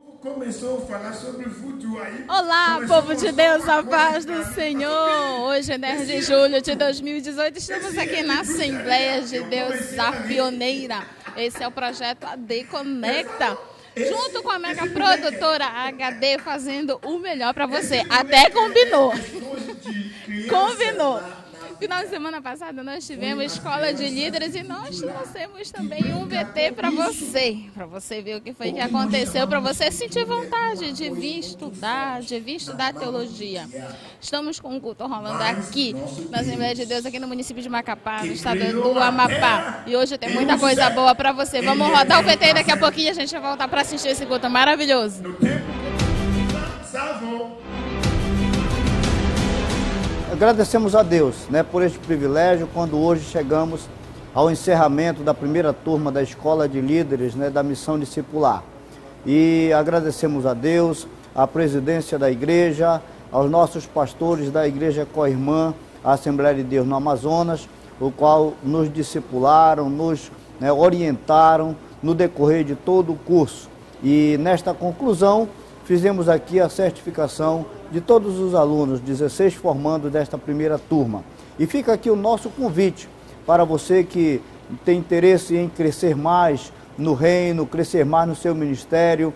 Começou a falar sobre o futuro aí. Olá, povo de Deus, a paz do Senhor. Hoje é 10 de julho de 2018, estamos aqui na Assembleia de Deus, a pioneira. Esse é o projeto AD Conecta, junto com a mega produtora HD, fazendo o melhor para você. Até combinou. Combinou. Final de semana passada nós tivemos Escola de Líderes e nós trouxemos também um VT para você ver o que foi que aconteceu, para você sentir vontade de vir estudar teologia. Estamos com um culto rolando aqui na Assembleia de Deus, aqui no município de Macapá, no estado do Amapá. E hoje tem muita coisa boa para você. Vamos rodar o VT e daqui a pouquinho a gente vai voltar para assistir esse culto maravilhoso. Agradecemos a Deus, por este privilégio, quando hoje chegamos ao encerramento da primeira turma da Escola de Líderes, da Missão Discipular. E agradecemos a Deus, à presidência da igreja, aos nossos pastores da Igreja Co-Irmã, a Assembleia de Deus no Amazonas, o qual nos discipularam, nos orientaram no decorrer de todo o curso. E nesta conclusão, fizemos aqui a certificação de todos os alunos, 16 formandos desta primeira turma. E fica aqui o nosso convite para você que tem interesse em crescer mais no reino, crescer mais no seu ministério,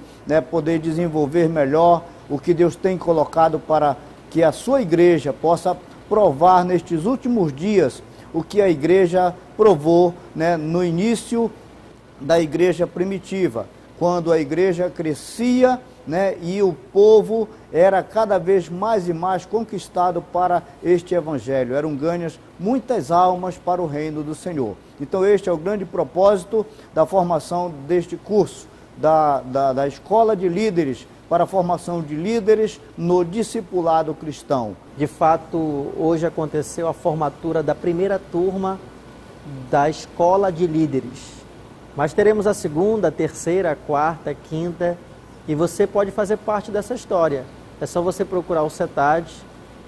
poder desenvolver melhor o que Deus tem colocado para que a sua igreja possa provar nestes últimos dias o que a igreja provou no início da igreja primitiva, quando a igreja crescia e o povo era cada vez mais e mais conquistado para este evangelho. Eram ganhas muitas almas para o reino do Senhor. Então este é o grande propósito da formação deste curso, da Escola de Líderes, para a formação de líderes no discipulado cristão. De fato, hoje aconteceu a formatura da primeira turma da Escola de Líderes. Mas teremos a segunda, a terceira, a quarta, a quinta, e você pode fazer parte dessa história. É só você procurar o CETAD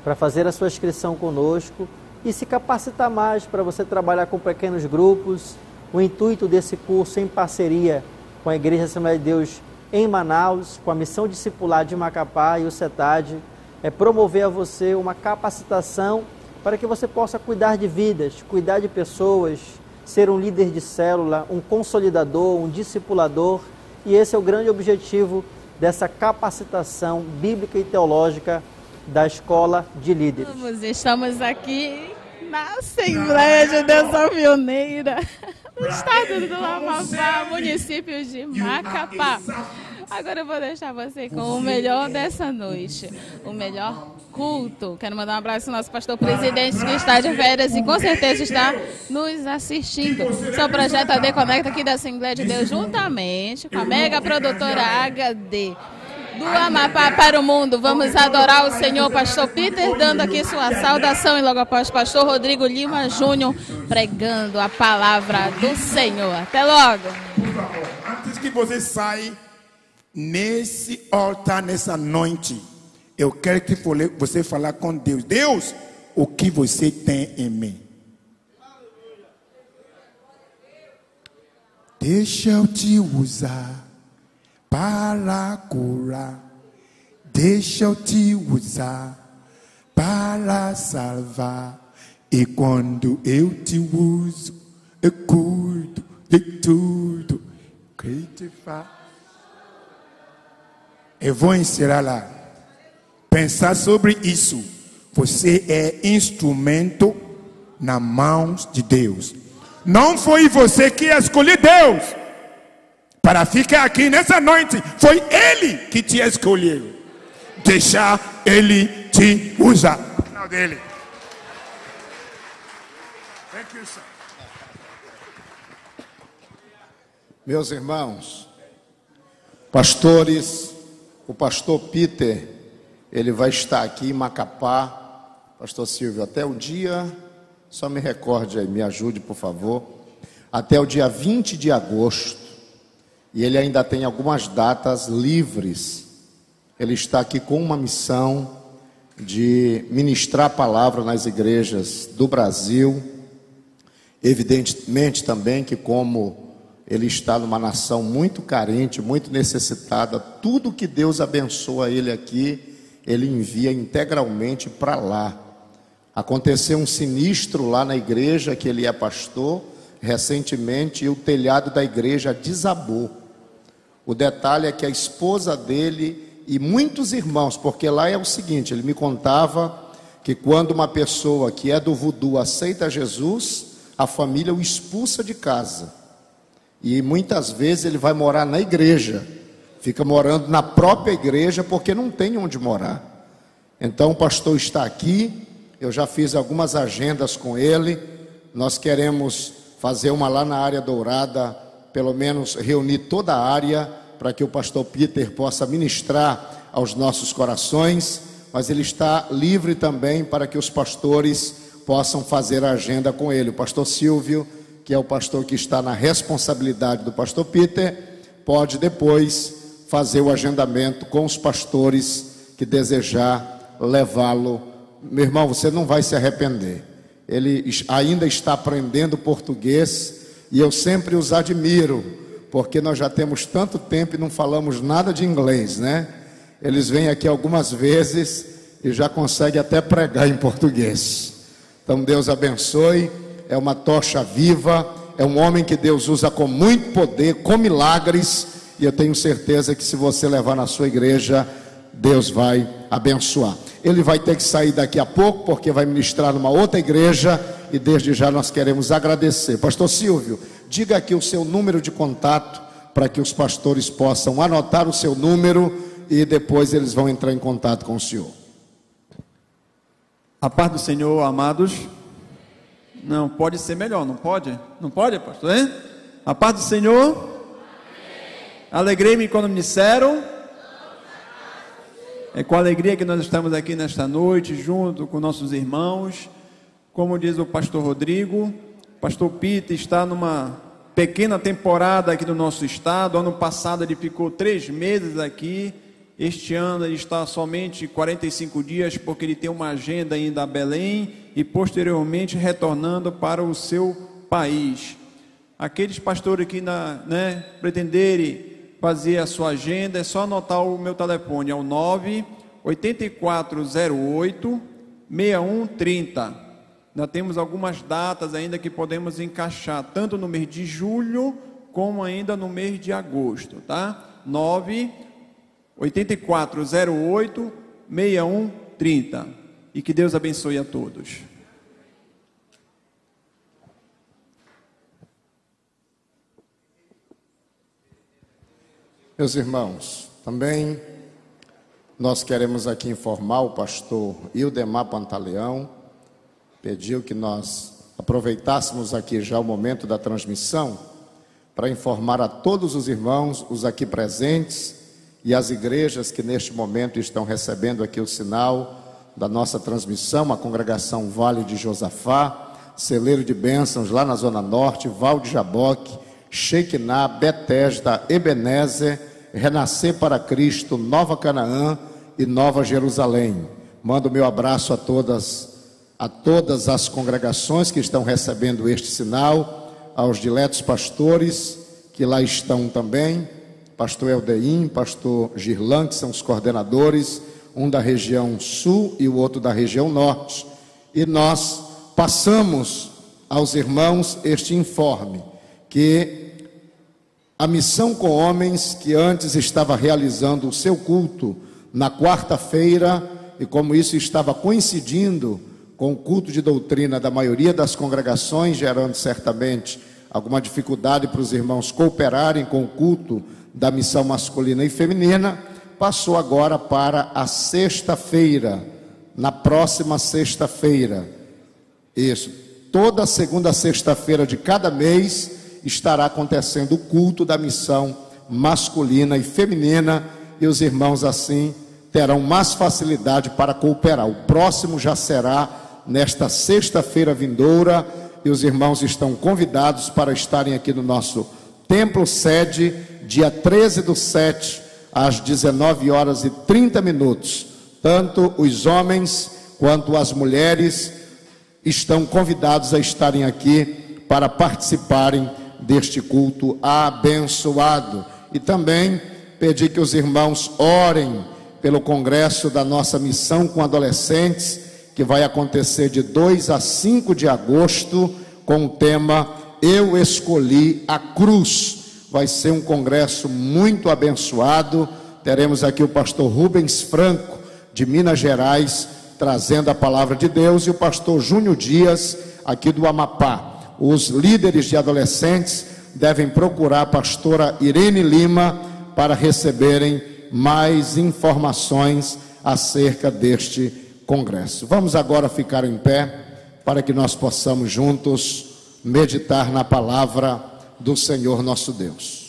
para fazer a sua inscrição conosco e se capacitar mais para você trabalhar com pequenos grupos. O intuito desse curso, em parceria com a Igreja Assembleia de Deus em Manaus, com a Missão Discipular de Macapá e o CETAD, é promover a você uma capacitação para que você possa cuidar de vidas, cuidar de pessoas, ser um líder de célula, um consolidador, um discipulador. E esse é o grande objetivo dessa capacitação bíblica e teológica da Escola de Líderes. Estamos aqui na Assembleia de Deus, a pioneira, no estado do Amapá, município de Macapá. Agora eu vou deixar você com o melhor dessa noite, o melhor culto. Quero mandar um abraço ao nosso pastor presidente, que está de férias e com certeza está nos assistindo. Esse é o projeto AD Conecta aqui da Assembleia de Deus, juntamente com a mega produtora HD do Amapá para o mundo. Vamos adorar o Senhor. Pastor Peter dando aqui sua saudação e logo após pastor Rodrigo Lima Júnior pregando a palavra do Senhor. Até logo. Por favor, antes que você saia nesse altar, nessa noite, eu quero que você falar com Deus. Deus, o que você tem em mim? Deixa eu te usar para curar. Deixa eu te usar para salvar. E quando eu te uso, eu cuido de tudo que te faz. Eu vou encerrar lá. Pensar sobre isso. Você é instrumento nas mãos de Deus. Não foi você que escolheu Deus para ficar aqui nessa noite. Foi Ele que te escolheu. Deixar Ele te usar. Não dele. Thank you, sir. Meus irmãos, pastores, o pastor Peter, ele vai estar aqui em Macapá. Pastor Silvio, até o dia, só me recorde aí, me ajude por favor, até o dia 20 de agosto, e ele ainda tem algumas datas livres. Ele está aqui com uma missão de ministrar a palavra nas igrejas do Brasil, evidentemente também que como Ele está numa nação muito carente, muito necessitada. Tudo que Deus abençoa ele aqui, ele envia integralmente para lá. Aconteceu um sinistro lá na igreja que ele é pastor recentemente, e o telhado da igreja desabou. O detalhe é que a esposa dele e muitos irmãos, porque lá é o seguinte, ele me contava que quando uma pessoa que é do voodoo aceita Jesus, a família o expulsa de casa. E muitas vezes ele vai morar na igreja, fica morando na própria igreja porque não tem onde morar. Então o pastor está aqui, eu já fiz algumas agendas com ele, nós queremos fazer uma lá na área dourada, pelo menos reunir toda a área, para que o pastor Peter possa ministrar aos nossos corações, mas ele está livre também para que os pastores possam fazer a agenda com ele. O pastor Silvio, que é o pastor que está na responsabilidade do pastor Peter, pode depois fazer o agendamento com os pastores que desejar levá-lo. Meu irmão, você não vai se arrepender. Ele ainda está aprendendo português e eu sempre os admiro, porque nós já temos tanto tempo e não falamos nada de inglês, né? Eles vêm aqui algumas vezes e já conseguem até pregar em português. Então Deus abençoe, é uma tocha viva, é um homem que Deus usa com muito poder, com milagres, e eu tenho certeza que se você levar na sua igreja, Deus vai abençoar. Ele vai ter que sair daqui a pouco, porque vai ministrar numa outra igreja, e desde já nós queremos agradecer. Pastor Silvio, diga aqui o seu número de contato, para que os pastores possam anotar o seu número, e depois eles vão entrar em contato com o senhor. A paz do Senhor, amados. Não, pode ser melhor, não pode? Não pode, pastor, hein? A paz do Senhor. Alegrei-me quando me disseram. É com alegria que nós estamos aqui nesta noite, junto com nossos irmãos. Como diz o pastor Rodrigo, o pastor Peter está numa pequena temporada aqui no nosso estado. Ano passado ele ficou 3 meses aqui. Este ano ele está somente 45 dias, porque ele tem uma agenda ainda a Belém e posteriormente retornando para o seu país. Aqueles pastores que pretenderem fazer a sua agenda, é só anotar o meu telefone, é o 98408-6130. Nós temos algumas datas ainda que podemos encaixar, tanto no mês de julho, como ainda no mês de agosto, tá? 98408-6130. E que Deus abençoe a todos. Meus irmãos, também nós queremos aqui informar o pastor Ildemar Pantaleão, pediu que nós aproveitássemos aqui já o momento da transmissão para informar a todos os irmãos, os aqui presentes e as igrejas que neste momento estão recebendo aqui o sinal da nossa transmissão, a congregação Vale de Josafá, Celeiro de Bênçãos lá na Zona Norte, Val de Jaboque, Shekinah, Betesda, Ebenezer, Renascer para Cristo, Nova Canaã e Nova Jerusalém. Mando meu abraço a todas as congregações que estão recebendo este sinal, aos diletos pastores que lá estão também, pastor Eldeim, pastor Girlan, que são os coordenadores, um da região sul e o outro da região norte, e nós passamos aos irmãos este informe, que a Missão com Homens, que antes estava realizando o seu culto na quarta-feira, e como isso estava coincidindo com o culto de doutrina da maioria das congregações, gerando certamente alguma dificuldade para os irmãos cooperarem com o culto da missão masculina e feminina, passou agora para a sexta-feira, na próxima sexta-feira. Isso, toda segunda sexta-feira de cada mês estará acontecendo o culto da missão masculina e feminina, e os irmãos assim terão mais facilidade para cooperar. O próximo já será nesta sexta-feira vindoura, e os irmãos estão convidados para estarem aqui no nosso templo sede, dia 13/7, às 19h30. Tanto os homens quanto as mulheres estão convidados a estarem aqui para participarem deste culto abençoado. E também pedir que os irmãos orem pelo congresso da nossa missão com adolescentes, que vai acontecer de 2 a 5 de agosto, com o tema Eu Escolhi a Cruz. Vai ser um congresso muito abençoado. Teremos aqui o pastor Rubens Franco, de Minas Gerais, trazendo a palavra de Deus, e o pastor Júnior Dias, aqui do Amapá. Os líderes de adolescentes devem procurar a pastora Irene Lima para receberem mais informações acerca deste congresso. Vamos agora ficar em pé para que nós possamos juntos meditar na palavra do Senhor nosso Deus.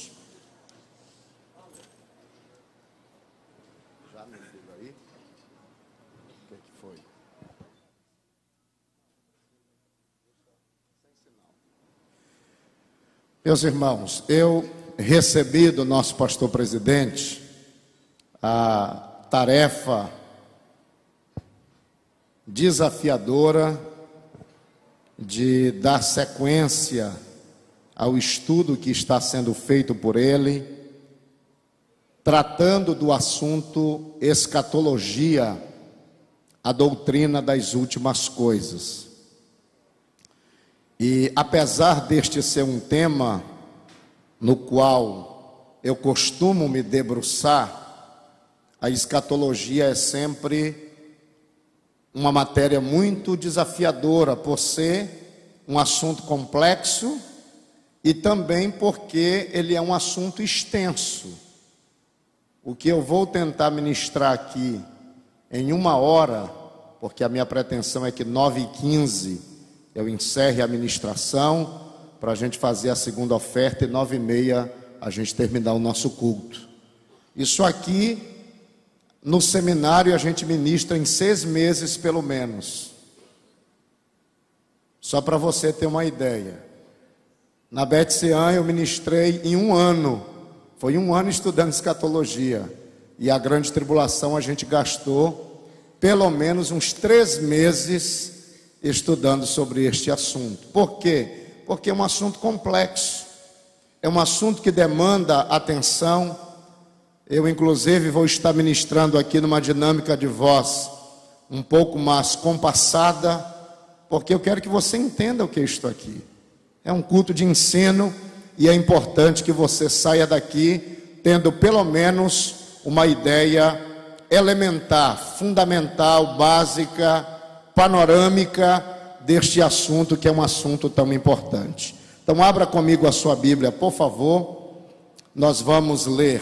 Meus irmãos, eu recebi do nosso pastor presidente a tarefa desafiadora de dar sequência ao estudo que está sendo feito por ele, tratando do assunto escatologia, a doutrina das últimas coisas. E apesar deste ser um tema no qual eu costumo me debruçar, a escatologia é sempre uma matéria muito desafiadora, por ser um assunto complexo e também porque ele é um assunto extenso. O que eu vou tentar ministrar aqui em 1 hora, porque a minha pretensão é que 9h15 eu encerre a ministração, para a gente fazer a segunda oferta, e 9h30 a gente terminar o nosso culto. Isso aqui, no seminário, a gente ministra em 6 meses pelo menos. Só para você ter uma ideia. Na Betsean eu ministrei em 1 ano. Foi 1 ano estudando escatologia. E a grande tribulação a gente gastou pelo menos uns 3 meses estudando sobre este assunto. Por quê? Porque é um assunto complexo. É um assunto que demanda atenção. Eu, inclusive, vou estar ministrando aqui numa dinâmica de voz um pouco mais compassada, porque eu quero que você entenda o que é isto aqui. É um culto de ensino e é importante que você saia daqui tendo pelo menos uma ideia elementar, fundamental, básica, panorâmica deste assunto, que é um assunto tão importante. Então abra comigo a sua Bíblia, por favor. Nós vamos ler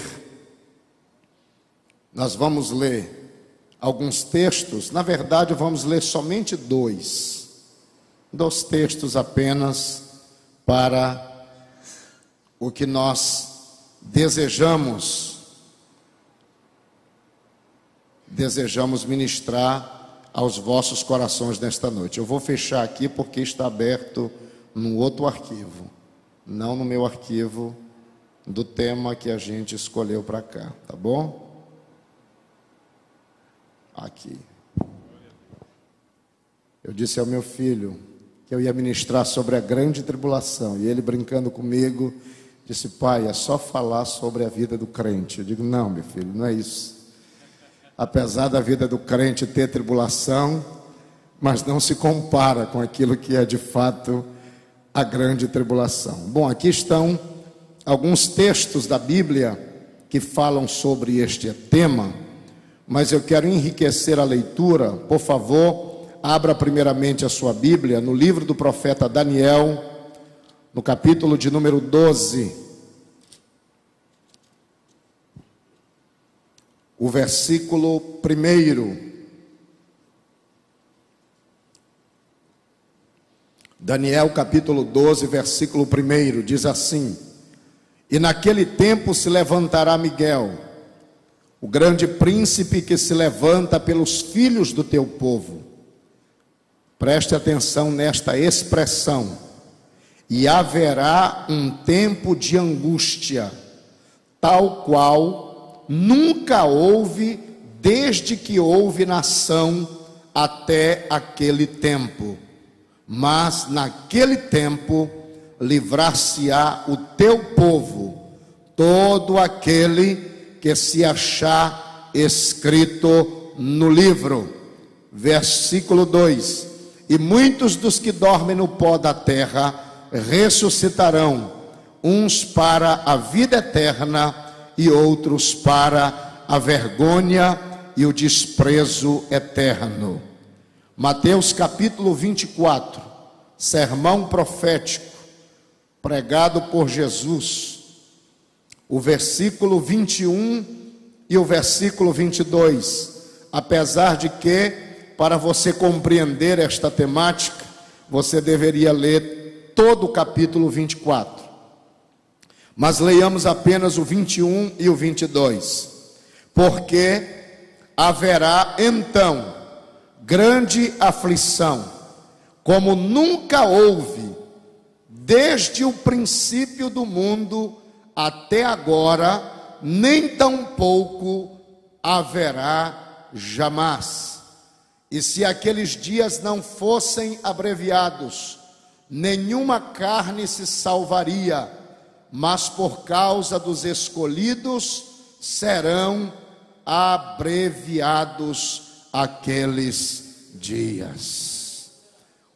alguns textos. Na verdade, vamos ler somente 2 textos apenas, para o que nós desejamos ministrar aos vossos corações nesta noite. Eu vou fechar aqui porque está aberto num outro arquivo, não no meu arquivo do tema que a gente escolheu para cá, tá bom? Aqui. Eu disse ao meu filho que eu ia ministrar sobre a grande tribulação, e ele, brincando comigo, disse: pai, é só falar sobre a vida do crente. Eu digo: não, meu filho, não é isso. Apesar da vida do crente ter tribulação, mas não se compara com aquilo que é de fato a grande tribulação. Bom, aqui estão alguns textos da Bíblia que falam sobre este tema, mas eu quero enriquecer a leitura. Por favor, abra primeiramente a sua Bíblia no livro do profeta Daniel, no capítulo de número 12. O versículo 1. Daniel capítulo 12, versículo 1, diz assim: E naquele tempo se levantará Miguel, o grande príncipe que se levanta pelos filhos do teu povo. Preste atenção nesta expressão: e haverá um tempo de angústia, tal qual nunca houve desde que houve nação até aquele tempo. Mas naquele tempo livrar-se-á o teu povo, todo aquele que se achar escrito no livro. Versículo 2: e muitos dos que dormem no pó da terra ressuscitarão, uns para a vida eterna e outros para a vergonha e o desprezo eterno. Mateus capítulo 24, sermão profético pregado por Jesus, o versículo 21 e o versículo 22. Apesar de que, para você compreender esta temática, você deveria ler todo o capítulo 24. Mas leiamos apenas o 21 e o 22. Porque haverá então grande aflição, como nunca houve, desde o princípio do mundo até agora, nem tampouco haverá jamais. E se aqueles dias não fossem abreviados, nenhuma carne se salvaria, mas por causa dos escolhidos serão abreviados aqueles dias.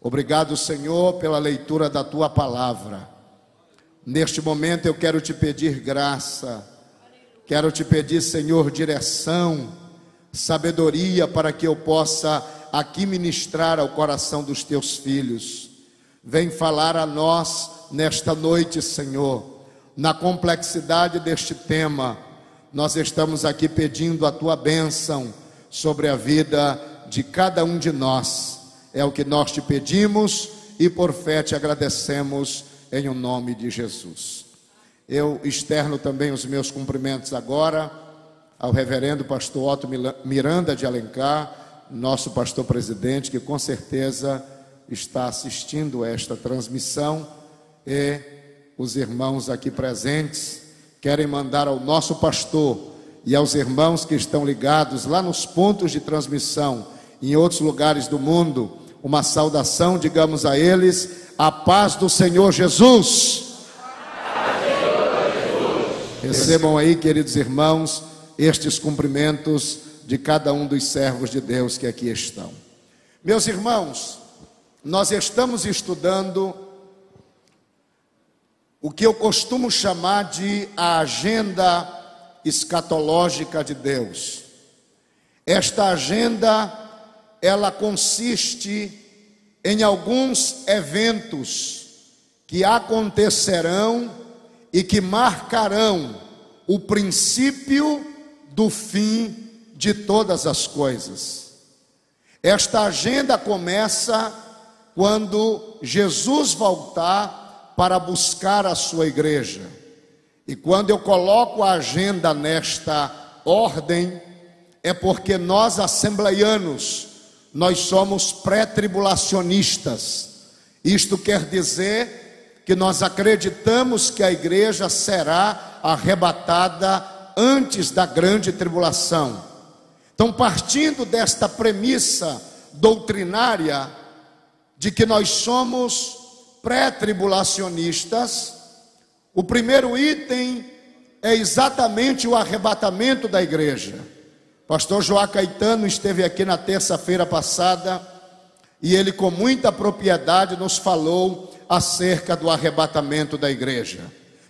Obrigado, Senhor, pela leitura da tua palavra. Neste momento eu quero te pedir graça, quero te pedir, Senhor, direção, sabedoria, para que eu possa aqui ministrar ao coração dos teus filhos. Vem falar a nós nesta noite, Senhor. Na complexidade deste tema, nós estamos aqui pedindo a tua bênção sobre a vida de cada um de nós. É o que nós te pedimos e por fé te agradecemos em o nome de Jesus. Eu externo também os meus cumprimentos agora ao reverendo pastor Otto Miranda de Alencar, nosso pastor presidente, que com certeza está assistindo esta transmissão, e os irmãos aqui presentes querem mandar ao nosso pastor e aos irmãos que estão ligados lá nos pontos de transmissão em outros lugares do mundo, uma saudação, digamos a eles: a paz do Senhor Jesus. Recebam aí, queridos irmãos, estes cumprimentos de cada um dos servos de Deus que aqui estão. Meus irmãos, nós estamos estudando o que eu costumo chamar de a agenda escatológica de Deus. Esta agenda, ela consiste em alguns eventos que acontecerão e que marcarão o princípio do fim de todas as coisas. Esta agenda começa quando Jesus voltar para buscar a sua igreja. E quando eu coloco a agenda nesta ordem, é porque nós assembleianos, nós somos pré-tribulacionistas. Isto quer dizer que nós acreditamos que a igreja será arrebatada antes da grande tribulação. Então, partindo desta premissa doutrinária de que nós somos pré-tribulacionistas, o primeiro item é exatamente o arrebatamento da igreja. Pastor João Caetano esteve aqui na terça-feira passada e ele com muita propriedade nos falou acerca do arrebatamento da igreja.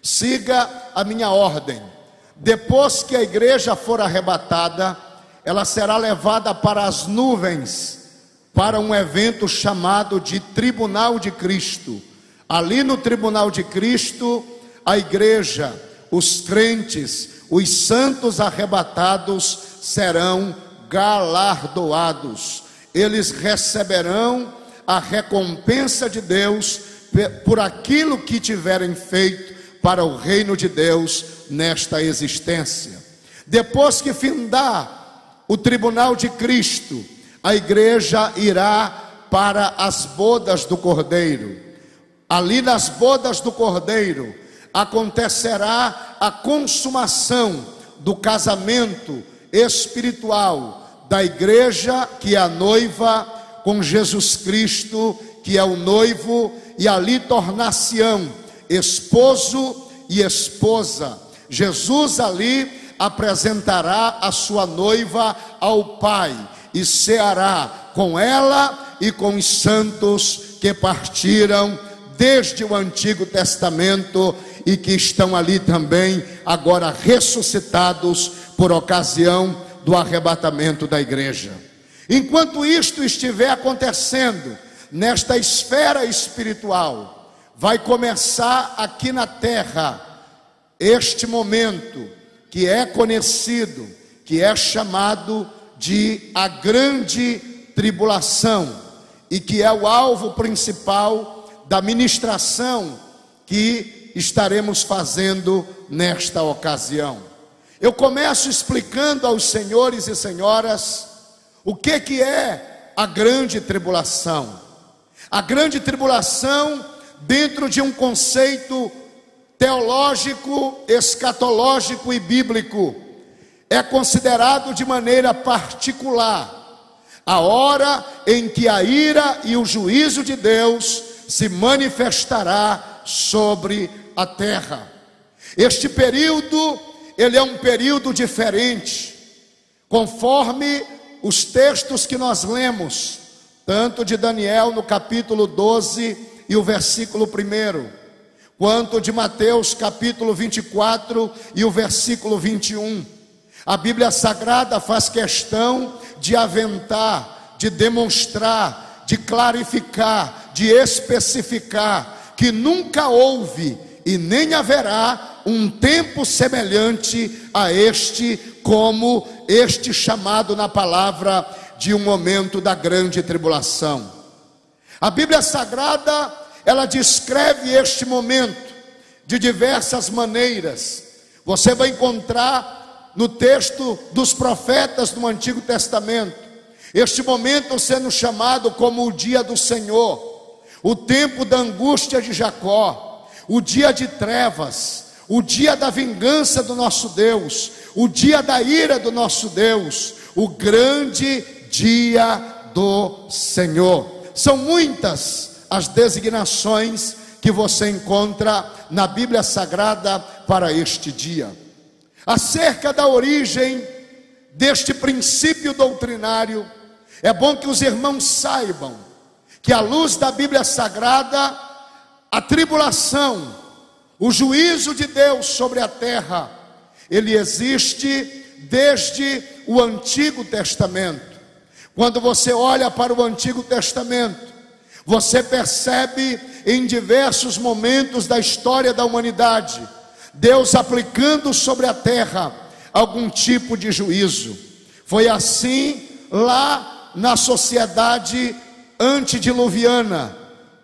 Siga a minha ordem. Depois que a igreja for arrebatada, ela será levada para as nuvens, para um evento chamado de Tribunal de Cristo. Ali no Tribunal de Cristo, a igreja, os crentes, os santos arrebatados serão galardoados. Eles receberão a recompensa de Deus por aquilo que tiverem feito para o reino de Deus nesta existência. Depois que findar o Tribunal de Cristo, a igreja irá para as bodas do Cordeiro. Ali nas bodas do Cordeiro acontecerá a consumação do casamento espiritual da igreja, que é a noiva, com Jesus Cristo, que é o noivo, e ali tornar-se-ão esposo e esposa. Jesus ali apresentará a sua noiva ao Pai e ceará com ela e com os santos que partiram desde o Antigo Testamento e que estão ali também agora ressuscitados por ocasião do arrebatamento da igreja. Enquanto isto estiver acontecendo nesta esfera espiritual, vai começar aqui na terra este momento que é conhecido, que é chamado de a grande tribulação, e que é o alvo principal da ministração que estaremos fazendo nesta ocasião. Eu começo explicando aos senhores e senhoras o que é a grande tribulação. A grande tribulação, dentro de um conceito teológico, escatológico e bíblico, é considerado de maneira particular a hora em que a ira e o juízo de Deus se manifestará sobre a terra. Este período, ele é um período diferente, conforme os textos que nós lemos, tanto de Daniel no capítulo 12 e o versículo 1, quanto de Mateus capítulo 24 e o versículo 21. A Bíblia Sagrada faz questão de aventar, de demonstrar, de clarificar, de especificar que nunca houve e nem haverá um tempo semelhante a este, como este chamado na palavra de um momento da grande tribulação. A Bíblia Sagrada, ela descreve este momento de diversas maneiras. Você vai encontrar no texto dos profetas do Antigo Testamento este momento sendo chamado como o dia do Senhor, o tempo da angústia de Jacó, o dia de trevas, o dia da vingança do nosso Deus, o dia da ira do nosso Deus, o grande dia do Senhor. São muitas as designações que você encontra na Bíblia Sagrada para este dia. Acerca da origem deste princípio doutrinário, é bom que os irmãos saibam que, à luz da Bíblia Sagrada, a tribulação, o juízo de Deus sobre a terra, ele existe desde o Antigo Testamento. Quando você olha para o Antigo Testamento, você percebe em diversos momentos da história da humanidade, Deus aplicando sobre a terra algum tipo de juízo. Foi assim lá na sociedade antediluviana,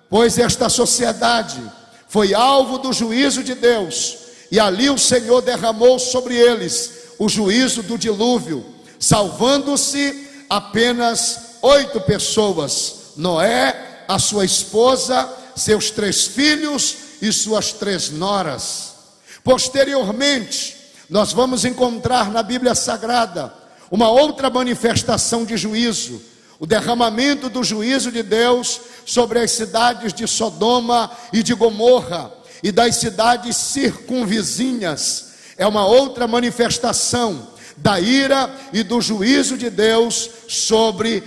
pois esta sociedade foi alvo do juízo de Deus, e ali o Senhor derramou sobre eles o juízo do dilúvio, salvando-se apenas 8 pessoas: Noé, a sua esposa, seus 3 filhos e suas 3 noras. Posteriormente, nós vamos encontrar na Bíblia Sagrada uma outra manifestação de juízo, o derramamento do juízo de Deus sobre as cidades de Sodoma e de Gomorra e das cidades circunvizinhas. É uma outra manifestação da ira e do juízo de Deus sobre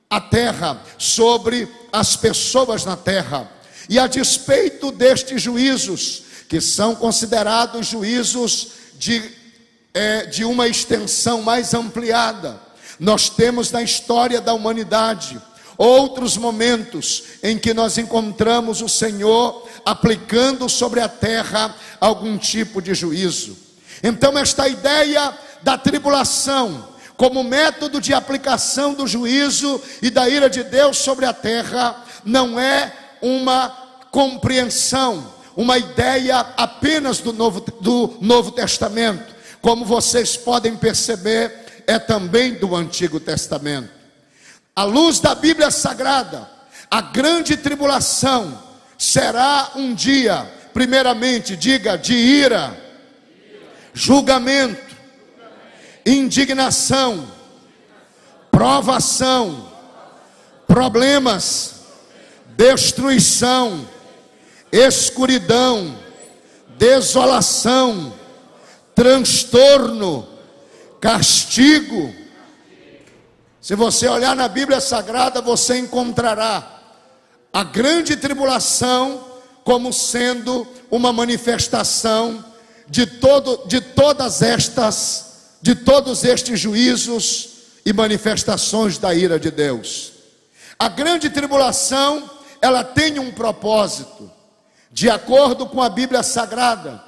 a terra, sobre as pessoas na terra. E a despeito destes juízos, que são considerados juízos de uma extensão mais ampliada, nós temos na história da humanidade outros momentos em que nós encontramos o Senhor aplicando sobre a terra algum tipo de juízo. Então, esta ideia da tribulação como método de aplicação do juízo e da ira de Deus sobre a terra não é uma compreensão, uma ideia apenas do Novo Testamento. Como vocês podem perceber, é também do Antigo Testamento. À luz da Bíblia Sagrada, a grande tribulação será um dia, primeiramente, diga, de ira, julgamento, indignação, provação, problemas, destruição, escuridão, desolação, transtorno, castigo. Se você olhar na Bíblia Sagrada, você encontrará a grande tribulação como sendo uma manifestação de todos estes juízos e manifestações da ira de Deus. A grande tribulação, ela tem um propósito. De acordo com a Bíblia Sagrada,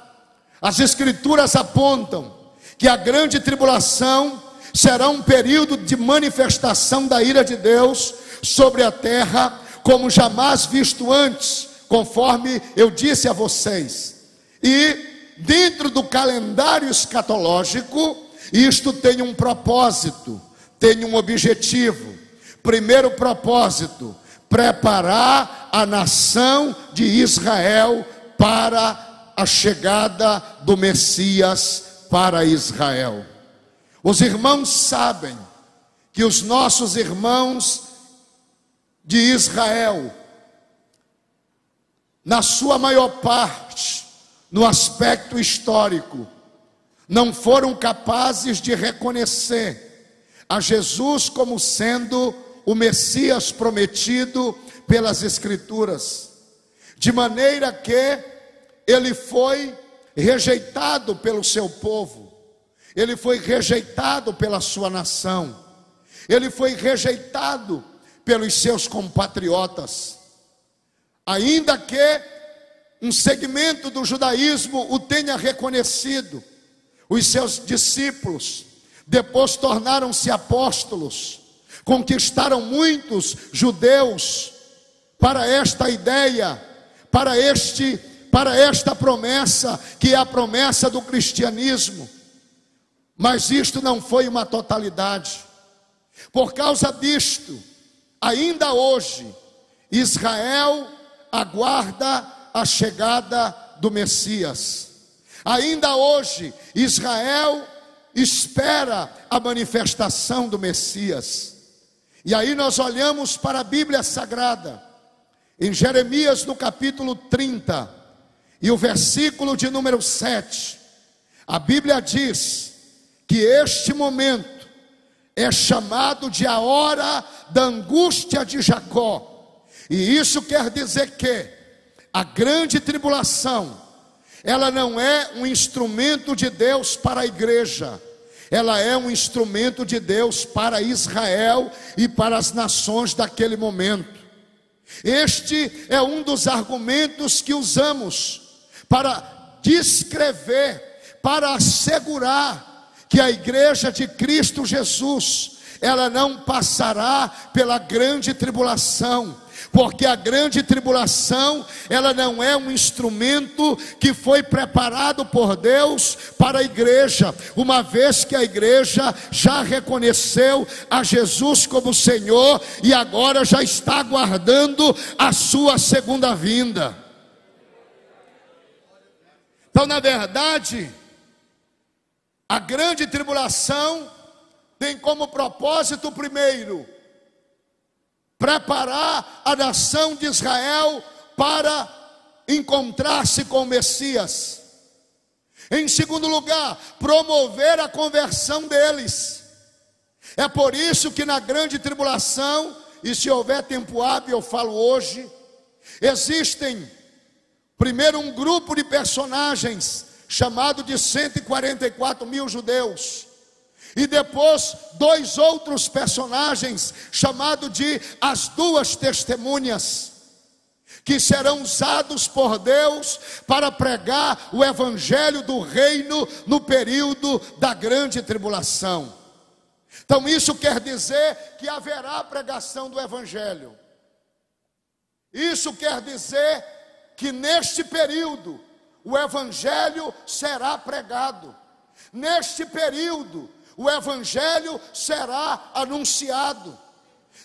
as Escrituras apontam que a grande tribulação será um período de manifestação da ira de Deus sobre a terra, como jamais visto antes, conforme eu disse a vocês. E dentro do calendário escatológico, isto tem um propósito, tem um objetivo. Primeiro propósito: preparar a nação de Israel para a chegada do Messias para Israel. Os irmãos sabem que os nossos irmãos de Israel, na sua maior parte, no aspecto histórico, não foram capazes de reconhecer a Jesus como sendo o Messias prometido pelas Escrituras, de maneira que ele foi rejeitado pelo seu povo, ele foi rejeitado pela sua nação, ele foi rejeitado pelos seus compatriotas, ainda que um segmento do judaísmo o tenha reconhecido. Os seus discípulos depois tornaram-se apóstolos, conquistaram muitos judeus para esta ideia, para esta promessa, que é a promessa do cristianismo. Mas isto não foi uma totalidade. Por causa disto, ainda hoje, Israel aguarda a chegada do Messias. Ainda hoje, Israel espera a manifestação do Messias. E aí nós olhamos para a Bíblia Sagrada, em Jeremias no capítulo 30, e o versículo de número 7, a Bíblia diz que este momento é chamado de a hora da angústia de Jacó. E isso quer dizer que a grande tribulação, ela não é um instrumento de Deus para a igreja, ela é um instrumento de Deus para Israel e para as nações daquele momento. Este é um dos argumentos que usamos para descrever, para assegurar que a igreja de Cristo Jesus, ela não passará pela grande tribulação, porque a grande tribulação, ela não é um instrumento que foi preparado por Deus para a igreja, uma vez que a igreja já reconheceu a Jesus como Senhor e agora já está aguardando a sua segunda vinda. Então, na verdade, a grande tribulação tem como propósito primeiro preparar a nação de Israel para encontrar-se com o Messias. Em segundo lugar, promover a conversão deles. É por isso que na grande tribulação, e se houver tempo hábil eu falo hoje, existem primeiro um grupo de personagens chamado de 144 mil judeus, e depois dois outros personagens chamados de as duas testemunhas, que serão usados por Deus para pregar o evangelho do reino no período da grande tribulação. Então isso quer dizer que haverá pregação do evangelho. Isso quer dizer que neste período o evangelho será pregado. Neste período o evangelho será anunciado.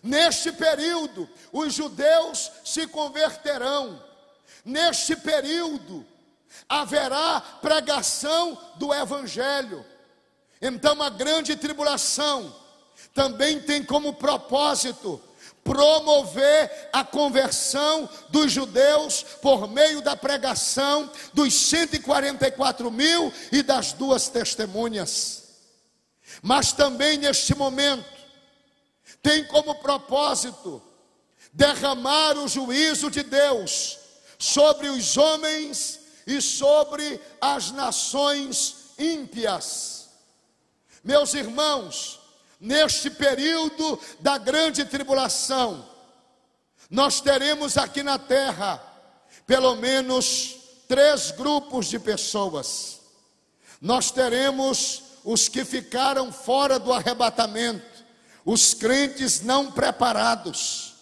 Neste período, os judeus se converterão. Neste período, haverá pregação do evangelho. Então, a grande tribulação também tem como propósito promover a conversão dos judeus por meio da pregação dos 144.000 e das 2 testemunhas. Mas também neste momento tem como propósito derramar o juízo de Deus sobre os homens e sobre as nações ímpias. Meus irmãos, neste período da grande tribulação, nós teremos aqui na terra pelo menos 3 grupos de pessoas. Nós teremos os que ficaram fora do arrebatamento, os crentes não preparados.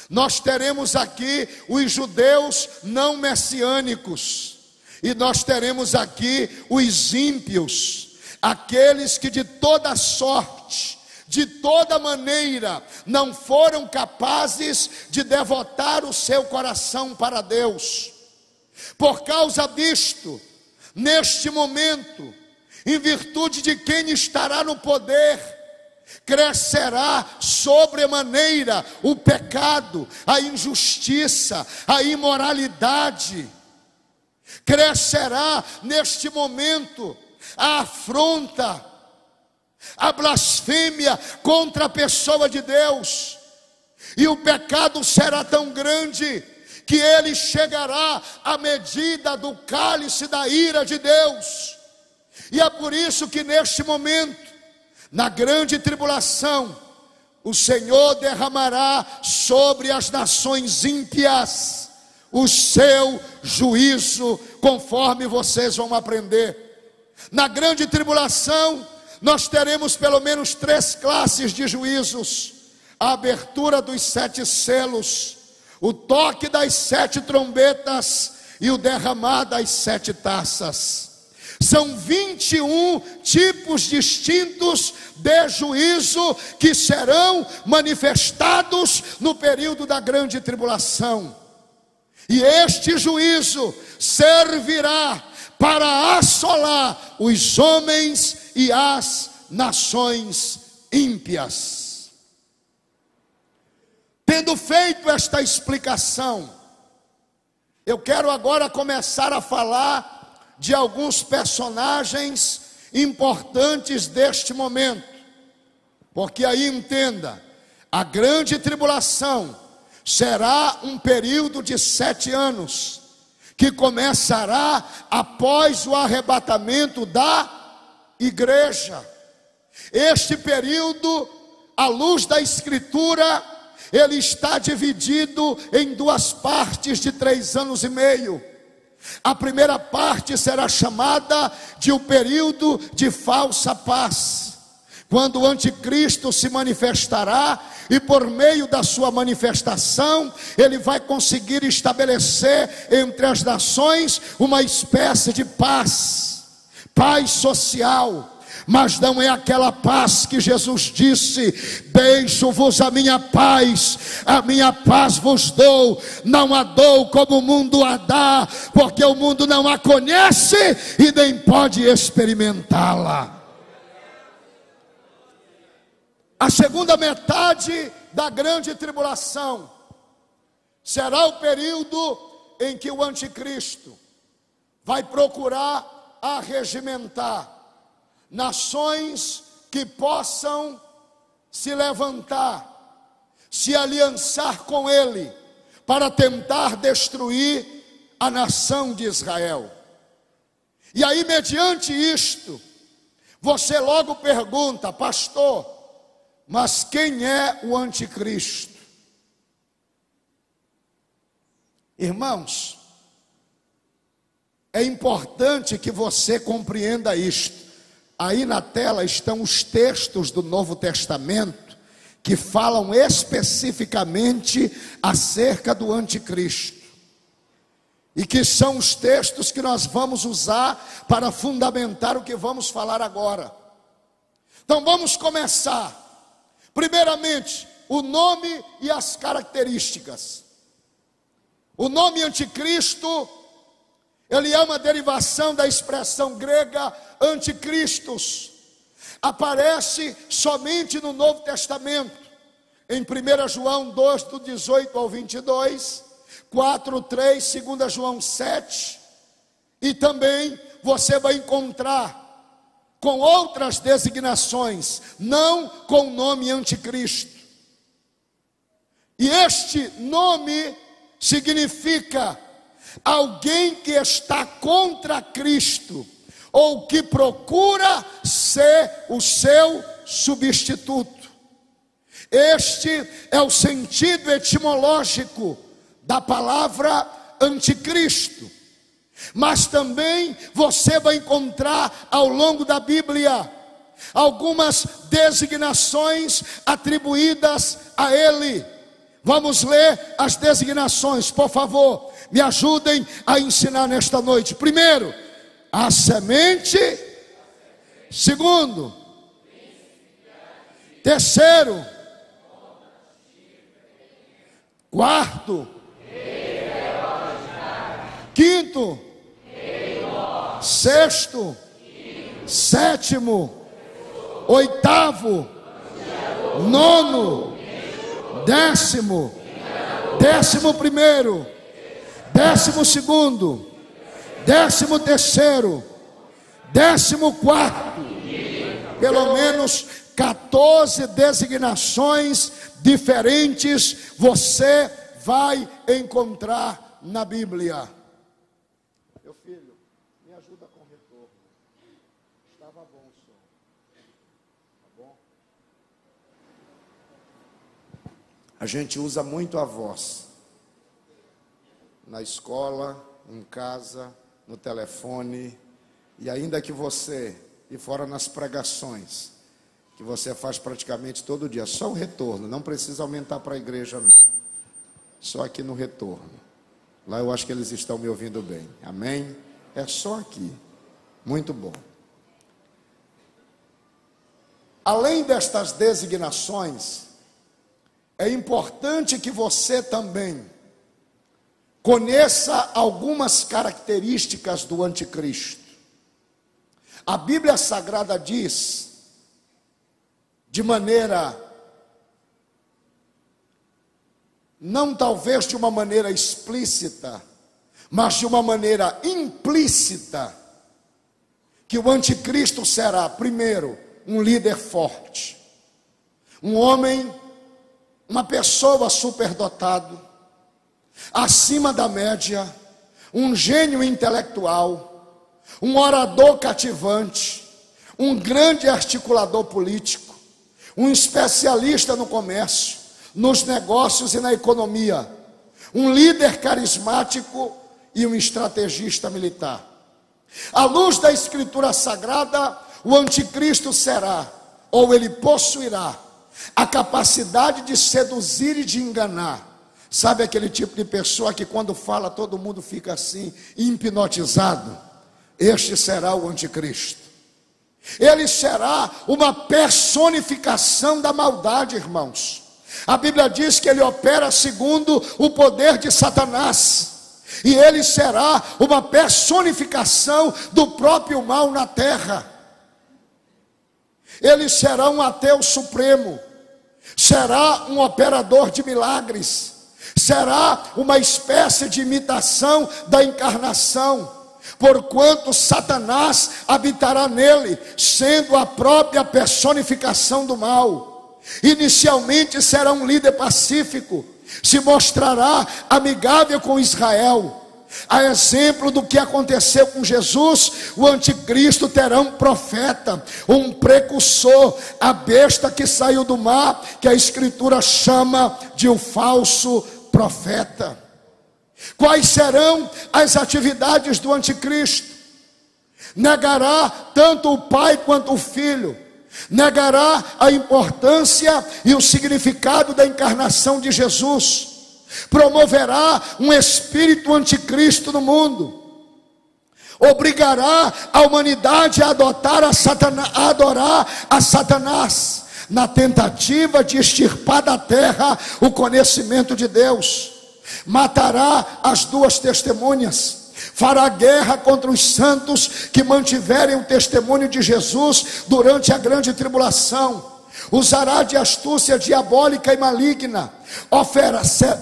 Nós teremos aqui os judeus não messiânicos, e nós teremos aqui os ímpios, aqueles que de toda sorte, de toda maneira, não foram capazes de devotar o seu coração para Deus. Por causa disto, neste momento, em virtude de quem estará no poder, crescerá sobremaneira o pecado, a injustiça, a imoralidade. Crescerá neste momento a afronta, a blasfêmia contra a pessoa de Deus, e o pecado será tão grande que ele chegará à medida do cálice da ira de Deus. E é por isso que neste momento, na grande tribulação, o Senhor derramará sobre as nações ímpias o seu juízo, conforme vocês vão aprender. Na grande tribulação, nós teremos pelo menos 3 classes de juízos: a abertura dos 7 selos, o toque das 7 trombetas e o derramar das 7 taças. São 21 tipos distintos de juízo que serão manifestados no período da grande tribulação. E este juízo servirá para assolar os homens e as nações ímpias. Tendo feito esta explicação, eu quero agora começar a falar de alguns personagens importantes deste momento, porque aí entenda, a grande tribulação será um período de 7 anos, que começará após o arrebatamento da igreja. Este período, à luz da Escritura, ele está dividido em 2 partes de 3 anos e meio. A primeira parte será chamada de o período de falsa paz, quando o anticristo se manifestará, e por meio da sua manifestação, ele vai conseguir estabelecer entre as nações uma espécie de paz social. Mas não é aquela paz que Jesus disse: deixo-vos a minha paz vos dou, não a dou como o mundo a dá, porque o mundo não a conhece e nem pode experimentá-la. A segunda metade da grande tribulação será o período em que o anticristo vai procurar arregimentar nações que possam se levantar, se aliançar com ele, para tentar destruir a nação de Israel. E aí, mediante isto, você logo pergunta: pastor, mas quem é o anticristo? Irmãos, é importante que você compreenda isto. Aí na tela estão os textos do Novo Testamento que falam especificamente acerca do anticristo, e que são os textos que nós vamos usar para fundamentar o que vamos falar agora. Então vamos começar. Primeiramente, o nome e as características. O nome anticristo, ele é uma derivação da expressão grega anticristos. Aparece somente no Novo Testamento, em 1 João 2, do 18 ao 22, 4, 3, 2 João 7, e também você vai encontrar com outras designações, não com o nome anticristo. E este nome significa alguém que está contra Cristo, ou que procura ser o seu substituto. Este é o sentido etimológico da palavra anticristo. Mas também você vai encontrar ao longo da Bíblia algumas designações atribuídas a ele. Vamos ler as designações, por favor, me ajudem a ensinar nesta noite. Primeiro, a semente. Segundo, terceiro, quarto, quinto, sexto, sétimo, oitavo, nono, décimo, 11º, 12º, 13º, 14º, pelo menos 14 designações diferentes você vai encontrar na Bíblia. Meu filho, me ajuda com o retorno. Estava bom o som. Tá bom? A gente usa muito a voz. Na escola, em casa, no telefone, e ainda que você, e fora nas pregações, que você faz praticamente todo dia, só o retorno, não precisa aumentar para a igreja não, só aqui no retorno, lá eu acho que eles estão me ouvindo bem, amém? É só aqui, muito bom. Além destas designações, é importante que você também conheça algumas características do anticristo. A Bíblia Sagrada diz, de maneira, não talvez de uma maneira explícita, mas de uma maneira implícita, que o anticristo será, primeiro, um líder forte, um homem, uma pessoa superdotado, acima da média, um gênio intelectual, um orador cativante, um grande articulador político, um especialista no comércio, nos negócios e na economia, um líder carismático e um estrategista militar. À luz da Escritura Sagrada, o anticristo será, ou ele possuirá, a capacidade de seduzir e de enganar. Sabe aquele tipo de pessoa que quando fala todo mundo fica assim, hipnotizado? Este será o anticristo. Ele será uma personificação da maldade, irmãos. A Bíblia diz que ele opera segundo o poder de Satanás. E ele será uma personificação do próprio mal na terra. Ele será um ateu supremo. Será um operador de milagres. Será uma espécie de imitação da encarnação, porquanto Satanás habitará nele, sendo a própria personificação do mal. Inicialmente será um líder pacífico, se mostrará amigável com Israel. A exemplo do que aconteceu com Jesus, o anticristo terá um profeta, um precursor, a besta que saiu do mar, que a Escritura chama de um falso profeta. Quais serão as atividades do anticristo? Negará tanto o pai quanto o filho. Negará a importância e o significado da encarnação de Jesus. Promoverá um espírito anticristo no mundo. Obrigará a humanidade a adorar a Satanás, na tentativa de extirpar da terra o conhecimento de Deus. Matará as duas testemunhas, fará guerra contra os santos que mantiverem o testemunho de Jesus durante a grande tribulação. usará de astúcia diabólica e maligna,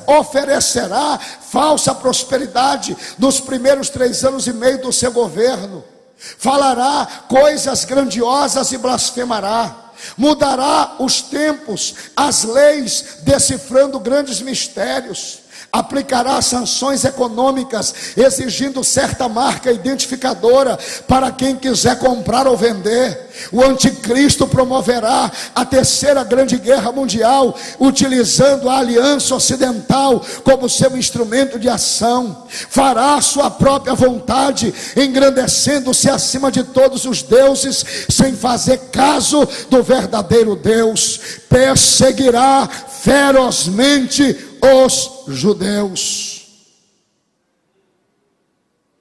oferecerá falsa prosperidade nos primeiros 3 anos e meio do seu governo, falará coisas grandiosas e blasfemará, mudará os tempos, as leis, decifrando grandes mistérios, aplicará sanções econômicas, exigindo certa marca identificadora para quem quiser comprar ou vender. O anticristo promoverá a 3ª grande guerra mundial, utilizando a aliança ocidental como seu instrumento de ação. Fará sua própria vontade, engrandecendo-se acima de todos os deuses, sem fazer caso do verdadeiro Deus. Perseguirá ferozmente os judeus.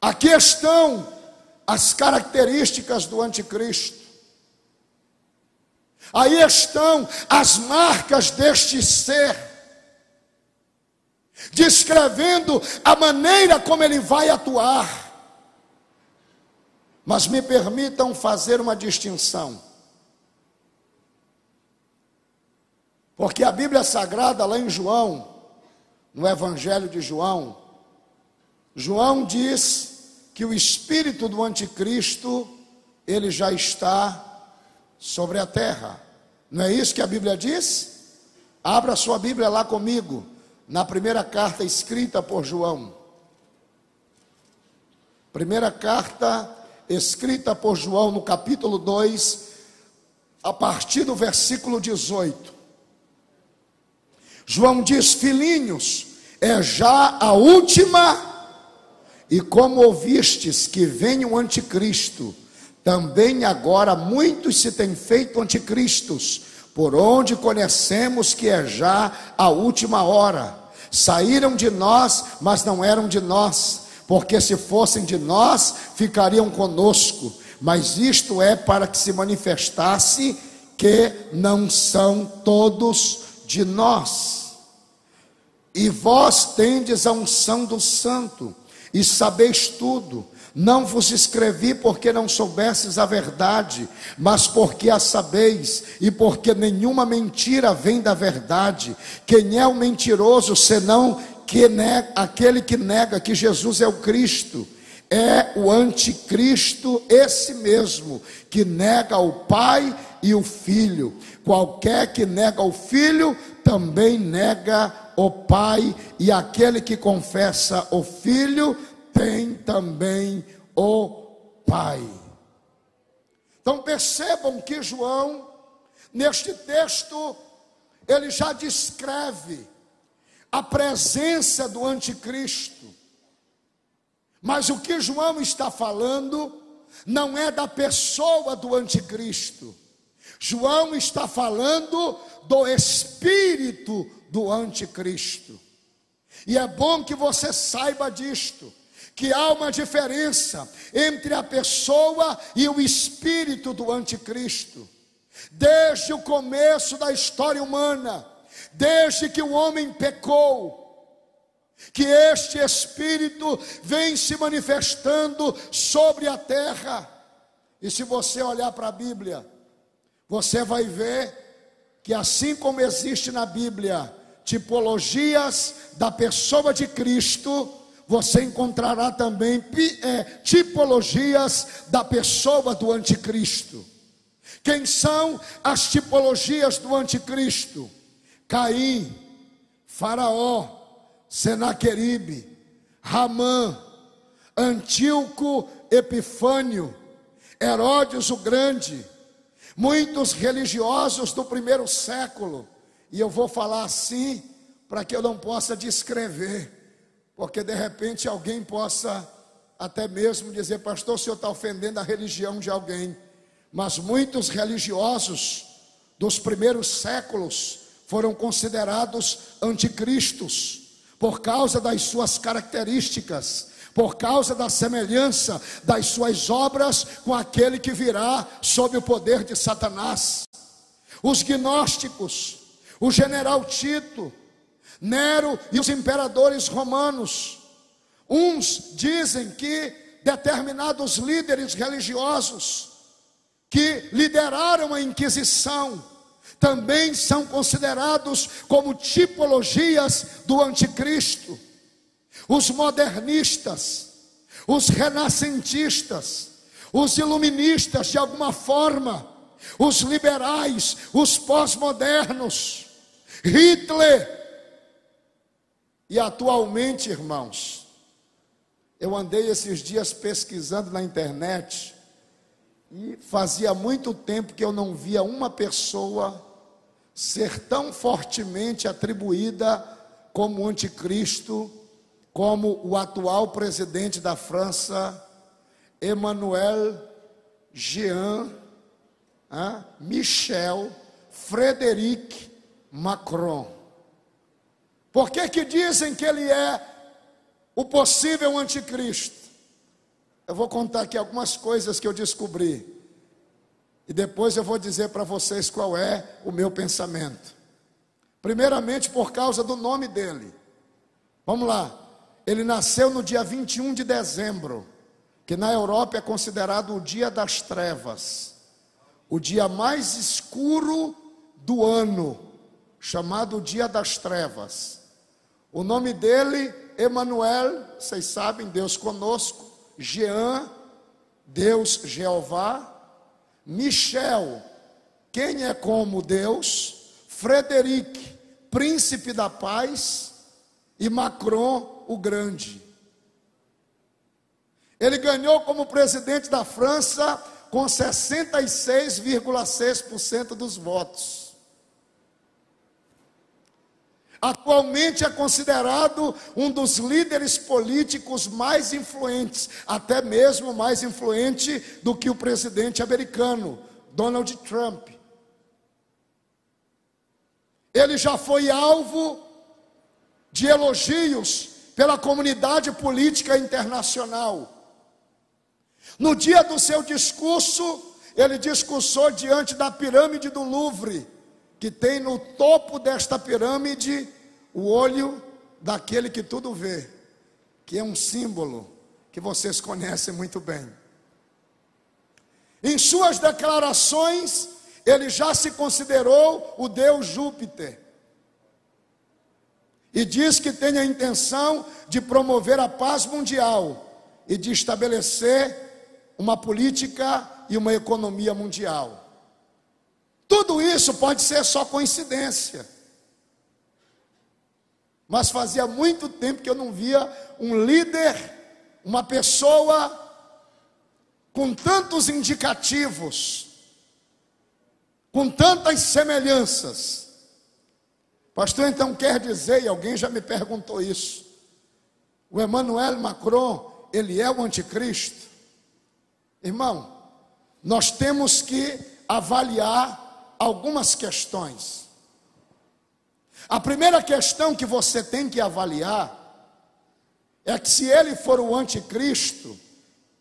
Aqui estão as características do anticristo. Aí estão as marcas deste ser, descrevendo a maneira como ele vai atuar. Mas me permitam fazer uma distinção, porque a Bíblia Sagrada, lá em João, no Evangelho de João, João diz que o espírito do anticristo, ele já está sobre a terra. Não é isso que a Bíblia diz? Abra sua Bíblia lá comigo, na primeira carta escrita por João. Primeira carta escrita por João, no capítulo 2, a partir do versículo 18. João diz: filhinhos, é já a última, e como ouvistes que vem o anticristo, também agora muitos se têm feito anticristos, por onde conhecemos que é já a última hora. Saíram de nós, mas não eram de nós, porque se fossem de nós, ficariam conosco. Mas isto é para que se manifestasse que não são todos de nós. E vós tendes a unção do Santo, e sabeis tudo. Não vos escrevi porque não soubesses a verdade, mas porque a sabeis, e porque nenhuma mentira vem da verdade. Quem é o mentiroso, senão aquele que nega que Jesus é o Cristo? É o anticristo, esse mesmo, que nega o Pai e o Filho. Qualquer que nega o Filho, também nega o Pai, e aquele que confessa o Filho, tem também o Pai. Então percebam que João, neste texto, ele já descreve a presença do anticristo. Mas o que João está falando não é da pessoa do anticristo. João está falando do espírito do anticristo. E é bom que você saiba disto, que há uma diferença entre a pessoa e o espírito do anticristo. Desde o começo da história humana, desde que o homem pecou, que este espírito vem se manifestando sobre a terra. E se você olhar para a Bíblia, você vai ver que assim como existe na Bíblia tipologias da pessoa de Cristo, você encontrará também tipologias da pessoa do anticristo. Quem são as tipologias do anticristo? Caim, Faraó, Senaqueribe, Ramã, Antíoco Epifânio, Herodes o Grande, muitos religiosos do primeiro século. E eu vou falar assim para que eu não possa descrever, porque de repente alguém possa até mesmo dizer: pastor, o senhor está ofendendo a religião de alguém. Mas muitos religiosos dos primeiros séculos foram considerados anticristos, por causa das suas características, por causa da semelhança das suas obras com aquele que virá sob o poder de Satanás. Os gnósticos, o general Tito, Nero e os imperadores romanos. Uns dizem que determinados líderes religiosos que lideraram a Inquisição também são considerados como tipologias do anticristo. Os modernistas, os renascentistas, os iluministas de alguma forma, os liberais, os pós-modernos, Hitler. E atualmente, irmãos, eu andei esses dias pesquisando na internet e fazia muito tempo que eu não via uma pessoa ser tão fortemente atribuída como anticristo, como o atual presidente da França, Emmanuel Jean Michel Frédéric Macron. Por que dizem que ele é o possível anticristo? Eu vou contar aqui algumas coisas que eu descobri, e depois eu vou dizer para vocês qual é o meu pensamento. Primeiramente, por causa do nome dele. Vamos lá. Ele nasceu no dia 21 de dezembro, que na Europa é considerado o dia das trevas, o dia mais escuro do ano, chamado dia das trevas. O nome dele, Emmanuel, vocês sabem, Deus conosco. Jean, Deus Jeová. Michel, quem é como Deus. Frederic, príncipe da paz. E Macron, o grande. Ele ganhou como presidente da França com 66,6% dos votos. Atualmente é considerado um dos líderes políticos mais influentes, até mesmo mais influente do que o presidente americano, Donald Trump. Ele já foi alvo de elogios pela comunidade política internacional. No dia do seu discurso, ele discursou diante da pirâmide do Louvre, que tem no topo desta pirâmide o olho daquele que tudo vê, que é um símbolo que vocês conhecem muito bem. Em suas declarações, ele já se considerou o deus Júpiter, e diz que tem a intenção de promover a paz mundial e de estabelecer uma política e uma economia mundial. Tudo isso pode ser só coincidência, mas fazia muito tempo que eu não via um líder, uma pessoa com tantos indicativos, com tantas semelhanças. Pastor, então quer dizer, e alguém já me perguntou isso, o Emmanuel Macron, ele é o anticristo? Irmão, nós temos que avaliar algumas questões. A primeira questão que você tem que avaliar é que se ele for o anticristo,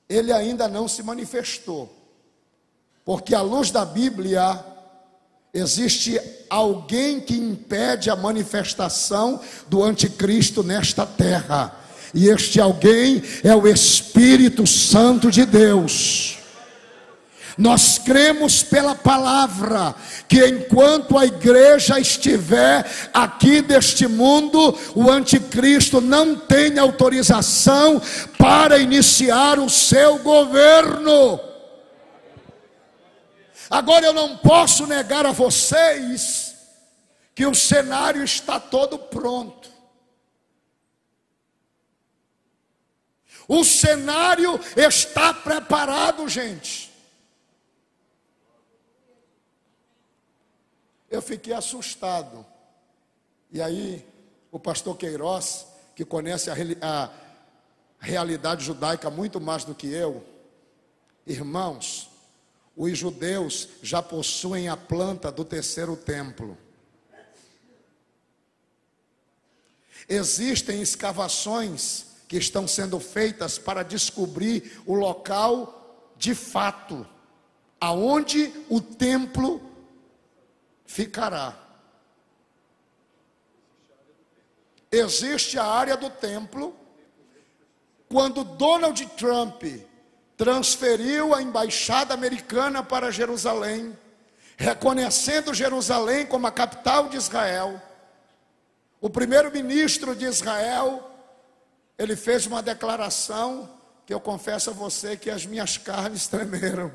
ele ainda não se manifestou. Porque à luz da Bíblia, existe alguém que impede a manifestação do anticristo nesta terra. E este alguém é o Espírito Santo de Deus. Nós cremos pela palavra que enquanto a igreja estiver aqui deste mundo, o anticristo não tem autorização para iniciar o seu governo. Agora eu não posso negar a vocês que o cenário está todo pronto. O cenário está preparado, gente. Eu fiquei assustado. E aí, o pastor Queiroz, que conhece a realidade judaica muito mais do que eu, irmãos, os judeus já possuem a planta do terceiro templo. Existem escavações que estão sendo feitas para descobrir o local de fato, aonde o templo ficará. Existe a área do templo. Quando Donald Trump transferiu a embaixada americana para Jerusalém, reconhecendo Jerusalém como a capital de Israel, o primeiro-ministro de Israel, ele fez uma declaração que eu confesso a você que as minhas carnes tremeram.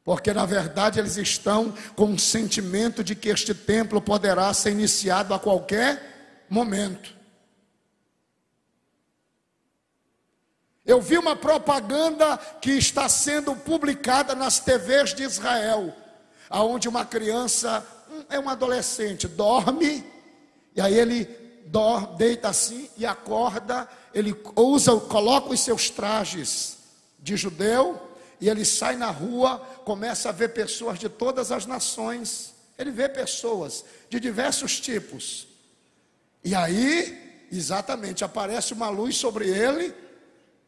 Porque na verdade eles estão com um sentimento de que este templo poderá ser iniciado a qualquer momento. Eu vi uma propaganda que está sendo publicada nas TVs de Israel, aonde uma criança, um adolescente, dorme, e aí ele deita assim e acorda, ele coloca os seus trajes de judeu, e ele sai na rua, começa a ver pessoas de todas as nações, ele vê pessoas de diversos tipos, e aí, exatamente, aparece uma luz sobre ele,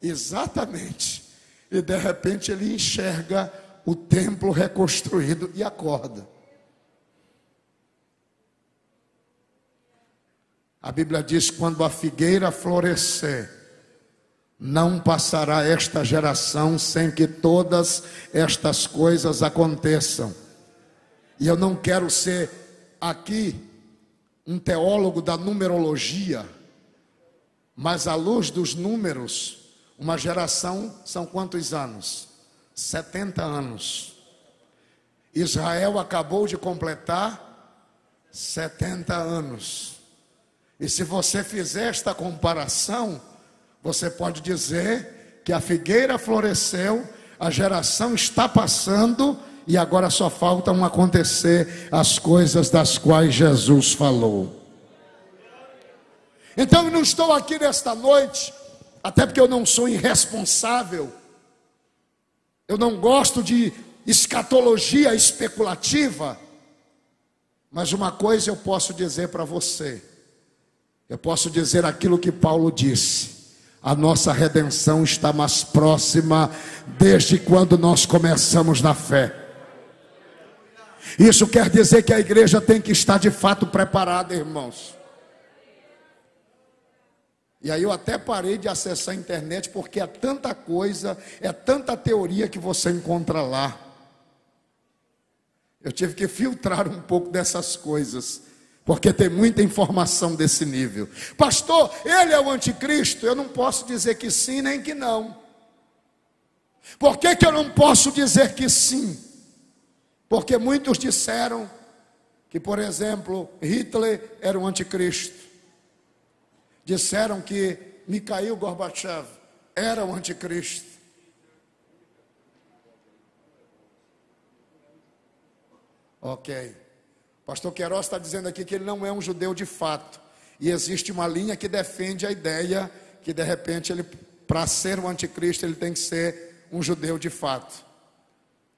exatamente, e de repente ele enxerga o templo reconstruído e acorda. A Bíblia diz: quando a figueira florescer, não passará esta geração sem que todas estas coisas aconteçam. E eu não quero ser aqui um teólogo da numerologia, mas à luz dos números, uma geração são quantos anos? 70 anos. Israel acabou de completar 70 anos. E se você fizer esta comparação, você pode dizer que a figueira floresceu, a geração está passando e agora só faltam acontecer as coisas das quais Jesus falou. Então eu não estou aqui nesta noite, até porque eu não sou irresponsável, eu não gosto de escatologia especulativa, mas uma coisa eu posso dizer para você, eu posso dizer aquilo que Paulo disse: a nossa redenção está mais próxima desde quando nós começamos na fé. Isso quer dizer que a igreja tem que estar de fato preparada, irmãos. E aí eu até parei de acessar a internet, porque é tanta coisa, é tanta teoria que você encontra lá. Eu tive que filtrar um pouco dessas coisas, porque tem muita informação desse nível. Pastor, ele é o anticristo? Eu não posso dizer que sim nem que não. Por que eu não posso dizer que sim? Porque muitos disseram que, por exemplo, Hitler era o anticristo. Disseram que Mikhail Gorbachev era o anticristo. Ok. Pastor Queiroz está dizendo aqui que ele não é um judeu de fato. E existe uma linha que defende a ideia que de repente ele, para ser o anticristo, ele tem que ser um judeu de fato.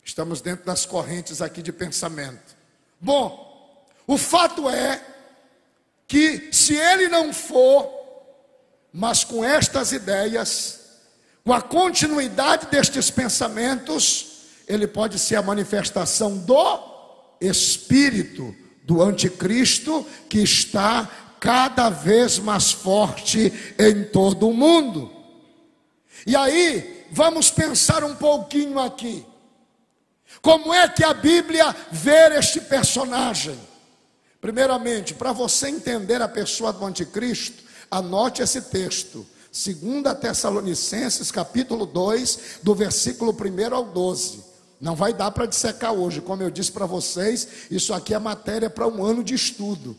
Estamos dentro das correntes aqui de pensamento. Bom, o fato é que se ele não for, mas com estas ideias, com a continuidade destes pensamentos, ele pode ser a manifestação do espírito do anticristo, que está cada vez mais forte em todo o mundo. E aí, vamos pensar um pouquinho aqui. Como é que a Bíblia vê este personagem? Primeiramente, para você entender a pessoa do anticristo, anote esse texto. 2 Tessalonicenses, capítulo 2, do versículo 1 ao 12. Não vai dar para dissecar hoje, como eu disse para vocês, isso aqui é matéria para um ano de estudo.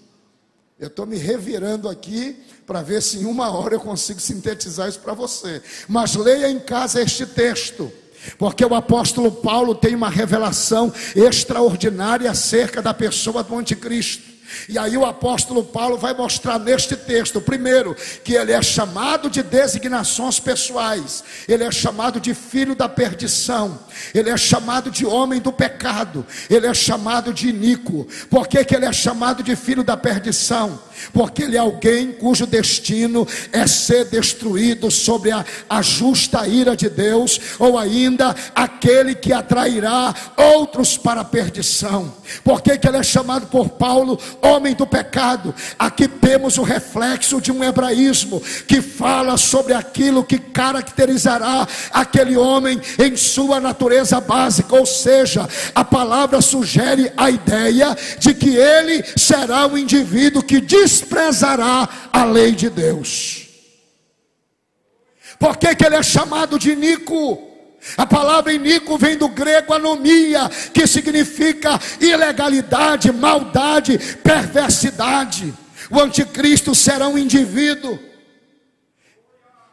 Eu estou me revirando aqui para ver se em 1 hora eu consigo sintetizar isso para você. Mas leia em casa este texto, porque o apóstolo Paulo tem uma revelação extraordinária acerca da pessoa do anticristo. E aí o apóstolo Paulo vai mostrar neste texto, primeiro, que ele é chamado de designações pessoais, ele é chamado de filho da perdição, ele é chamado de homem do pecado, ele é chamado de iníquo. Por que ele é chamado de filho da perdição? Porque ele é alguém cujo destino é ser destruído sobre a justa ira de Deus, ou ainda aquele que atrairá outros para a perdição. Por que ele é chamado por Paulo homem do pecado. Aqui temos o reflexo de um hebraísmo que fala sobre aquilo que caracterizará aquele homem em sua natureza básica, ou seja, a palavra sugere a ideia de que ele será um indivíduo que desprezará a lei de Deus. Por que ele é chamado de iníquo? A palavra iníquo vem do grego anomia, que significa ilegalidade, maldade, perversidade. O anticristo será um indivíduo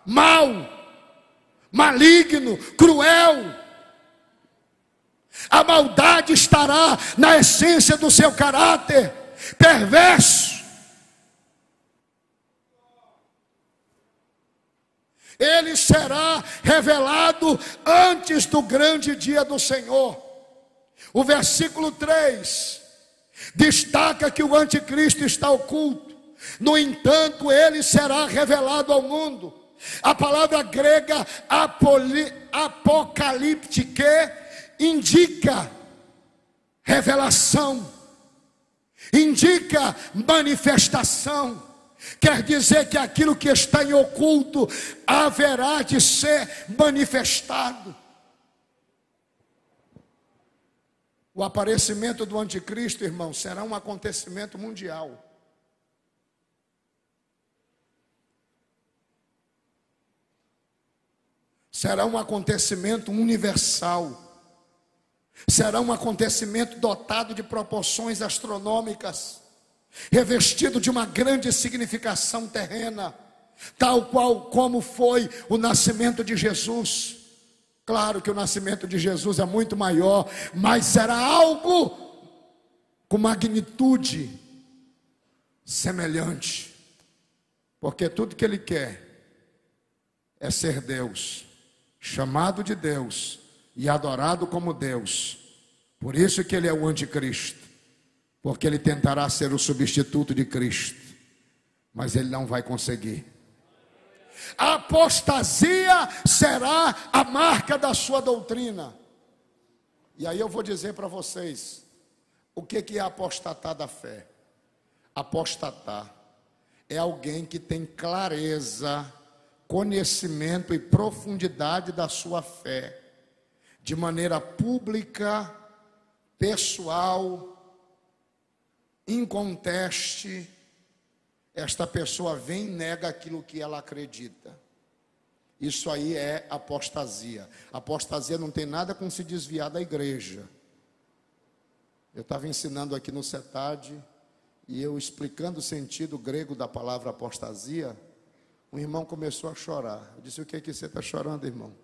mau, maligno, cruel. A maldade estará na essência do seu caráter, perverso. Ele será revelado antes do grande dia do Senhor. O versículo 3 destaca que o anticristo está oculto. No entanto, ele será revelado ao mundo. A palavra grega apocalíptique indica revelação, indica manifestação. Quer dizer que aquilo que está em oculto haverá de ser manifestado. O aparecimento do anticristo, irmão, será um acontecimento mundial. Será um acontecimento universal. Será um acontecimento dotado de proporções astronômicas, revestido de uma grande significação terrena, tal qual como foi o nascimento de Jesus. Claro que o nascimento de Jesus é muito maior, mas será algo com magnitude semelhante, porque tudo que ele quer é ser Deus, chamado de Deus e adorado como Deus. Por isso que ele é o anticristo, porque ele tentará ser o substituto de Cristo, mas ele não vai conseguir. A apostasia será a marca da sua doutrina. E aí eu vou dizer para vocês, o que é apostatar da fé? Apostatar é alguém que tem clareza, conhecimento e profundidade da sua fé, de maneira pública, pessoal, inconteste. Esta pessoa vem e nega aquilo que ela acredita. Isso aí é apostasia. Apostasia não tem nada com se desviar da igreja. Eu estava ensinando aqui no CETAD, e eu explicando o sentido grego da palavra apostasia, um irmão começou a chorar. Eu disse: o que é que você está chorando, irmão?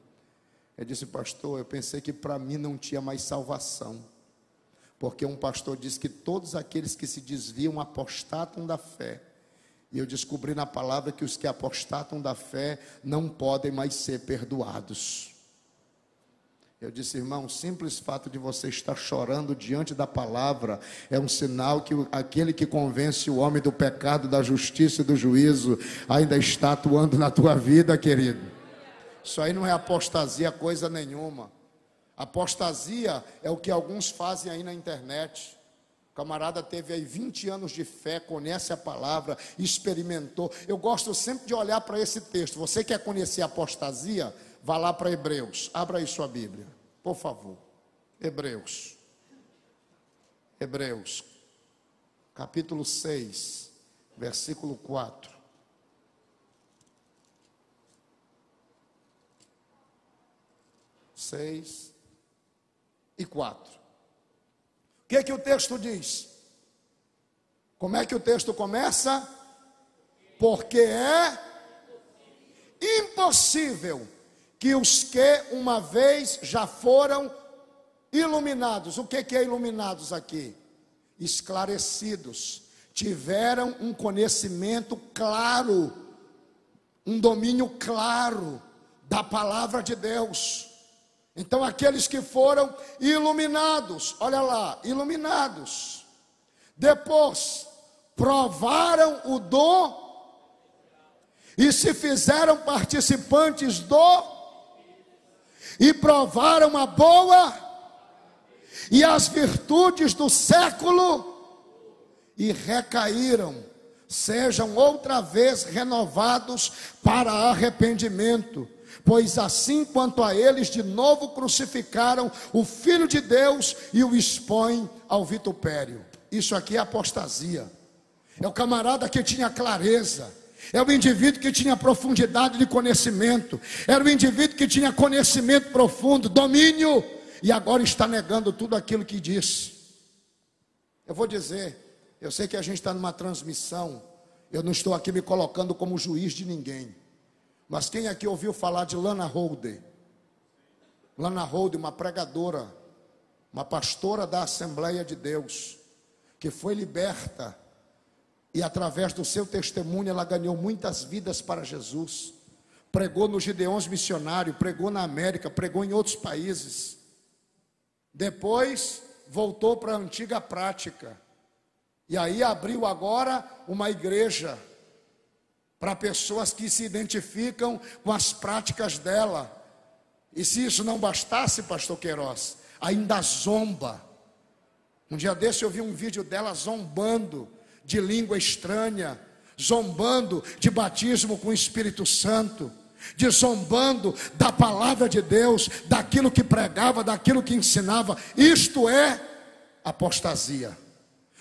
Ele disse: pastor, eu pensei que para mim não tinha mais salvação, porque um pastor disse que todos aqueles que se desviam apostatam da fé. E eu descobri na palavra que os que apostatam da fé não podem mais ser perdoados. Eu disse: irmão, o simples fato de você estar chorando diante da palavra é um sinal que aquele que convence o homem do pecado, da justiça e do juízo ainda está atuando na tua vida, querido. Isso aí não é apostasia coisa nenhuma. Apostasia é o que alguns fazem aí na internet. O camarada teve aí 20 anos de fé, conhece a palavra, experimentou. Eu gosto sempre de olhar para esse texto. Você quer conhecer a apostasia? Vá lá para Hebreus. Abra aí sua Bíblia, por favor. Hebreus, capítulo 6, versículo 4. Seis e 4. O que o texto diz? Como é que o texto começa? Porque é impossível que os que uma vez já foram iluminados. O que é iluminados aqui? Esclarecidos. Tiveram um conhecimento claro, um domínio claro da palavra de Deus. Então aqueles que foram iluminados, olha lá, iluminados, depois provaram o dom e se fizeram participantes do, e provaram a boa e as virtudes do século e recaíram, sejam outra vez renovados para arrependimento. Pois assim quanto a eles de novo crucificaram o Filho de Deus e o expõem ao vitupério. Isso aqui é apostasia. É o camarada que tinha clareza. É o indivíduo que tinha profundidade de conhecimento. Era o indivíduo que tinha conhecimento profundo, domínio. E agora está negando tudo aquilo que disse. Eu vou dizer, eu sei que a gente está numa transmissão. Eu não estou aqui me colocando como juiz de ninguém. Mas quem aqui ouviu falar de Lana Holder? Lana Holder, uma pregadora, uma pastora da Assembleia de Deus, que foi liberta, e através do seu testemunho ela ganhou muitas vidas para Jesus. Pregou no Gideões Missionário, pregou na América, pregou em outros países. Depois voltou para a antiga prática. E aí abriu agora uma igreja para pessoas que se identificam com as práticas dela. E se isso não bastasse, pastor Queiroz, ainda zomba. Um dia desse eu vi um vídeo dela zombando de língua estranha, zombando de batismo com o Espírito Santo, de zombando da palavra de Deus, daquilo que pregava, daquilo que ensinava. Isto é apostasia.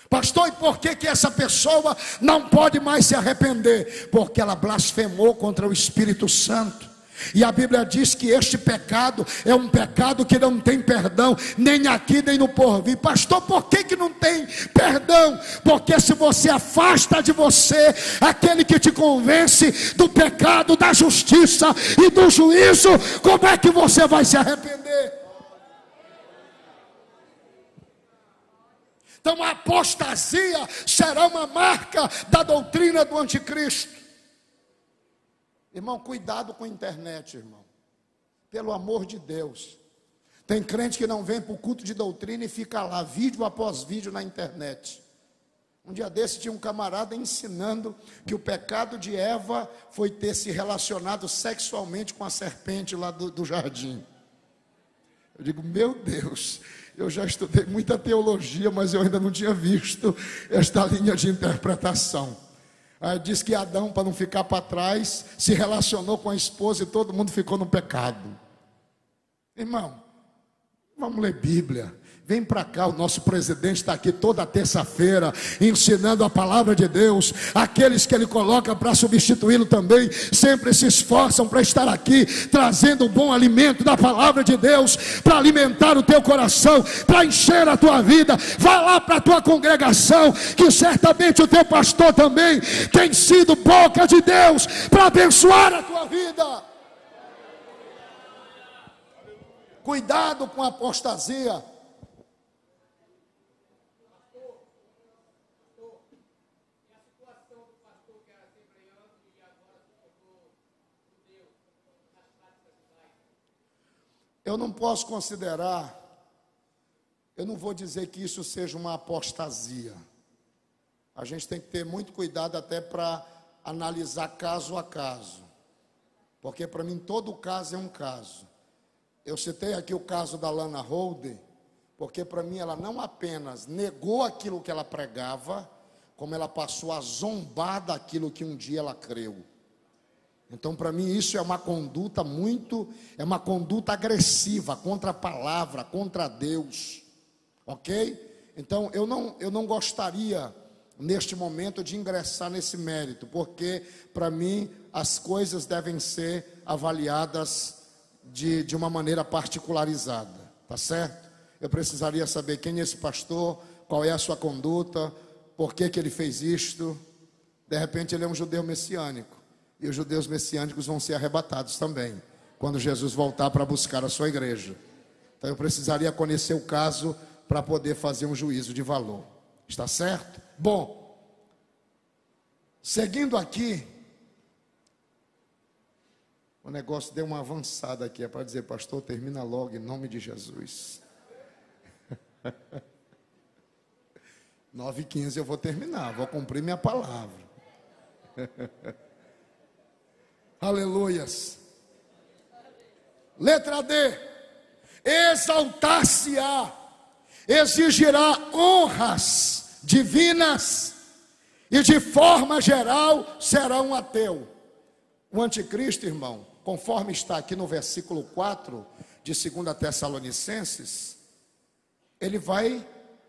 Pastor, e por que essa pessoa não pode mais se arrepender? Porque ela blasfemou contra o Espírito Santo. E a Bíblia diz que este pecado é um pecado que não tem perdão, nem aqui nem no porvir. Pastor, por que não tem perdão? Porque se você afasta de você aquele que te convence do pecado, da justiça e do juízo, como é que você vai se arrepender? Então a apostasia será uma marca da doutrina do anticristo. Irmão, cuidado com a internet, irmão. Pelo amor de Deus. Tem crente que não vem para o culto de doutrina e fica lá, vídeo após vídeo na internet. Um dia desse tinha um camarada ensinando que o pecado de Eva foi ter se relacionado sexualmente com a serpente lá do jardim. Eu digo, meu Deus, eu já estudei muita teologia, mas eu ainda não tinha visto esta linha de interpretação. Aí diz que Adão, para não ficar para trás, se relacionou com a esposa e todo mundo ficou no pecado. Irmão, vamos ler Bíblia. Vem para cá, o nosso presidente está aqui toda terça-feira, ensinando a palavra de Deus. Aqueles que ele coloca para substituí-lo também, sempre se esforçam para estar aqui, trazendo um bom alimento da palavra de Deus, para alimentar o teu coração, para encher a tua vida. Vai lá para a tua congregação, que certamente o teu pastor também tem sido boca de Deus, para abençoar a tua vida. Cuidado com a apostasia. Eu não posso considerar, eu não vou dizer que isso seja uma apostasia. A gente tem que ter muito cuidado até para analisar caso a caso. Porque para mim todo caso é um caso. Eu citei aqui o caso da Lana Holder, porque para mim ela não apenas negou aquilo que ela pregava, como ela passou a zombar daquilo que um dia ela creu. Então, para mim, isso é uma conduta é uma conduta agressiva contra a palavra, contra Deus, ok? Então, eu não gostaria, neste momento, de ingressar nesse mérito, porque, para mim, as coisas devem ser avaliadas de uma maneira particularizada, tá certo? Eu precisaria saber quem é esse pastor, qual é a sua conduta, por que ele fez isto. De repente, ele é um judeu messiânico. E os judeus messiânicos vão ser arrebatados também, quando Jesus voltar para buscar a sua igreja. Então eu precisaria conhecer o caso para poder fazer um juízo de valor. Está certo? Bom, seguindo aqui, o negócio deu uma avançada aqui, é para dizer, pastor, termina logo em nome de Jesus. 9h15 eu vou terminar, vou cumprir minha palavra. Aleluias. Letra D. Exaltar-se-á, exigirá honras divinas e de forma geral será um ateu. O anticristo, irmão, conforme está aqui no versículo 4 de 2 Tessalonicenses, ele vai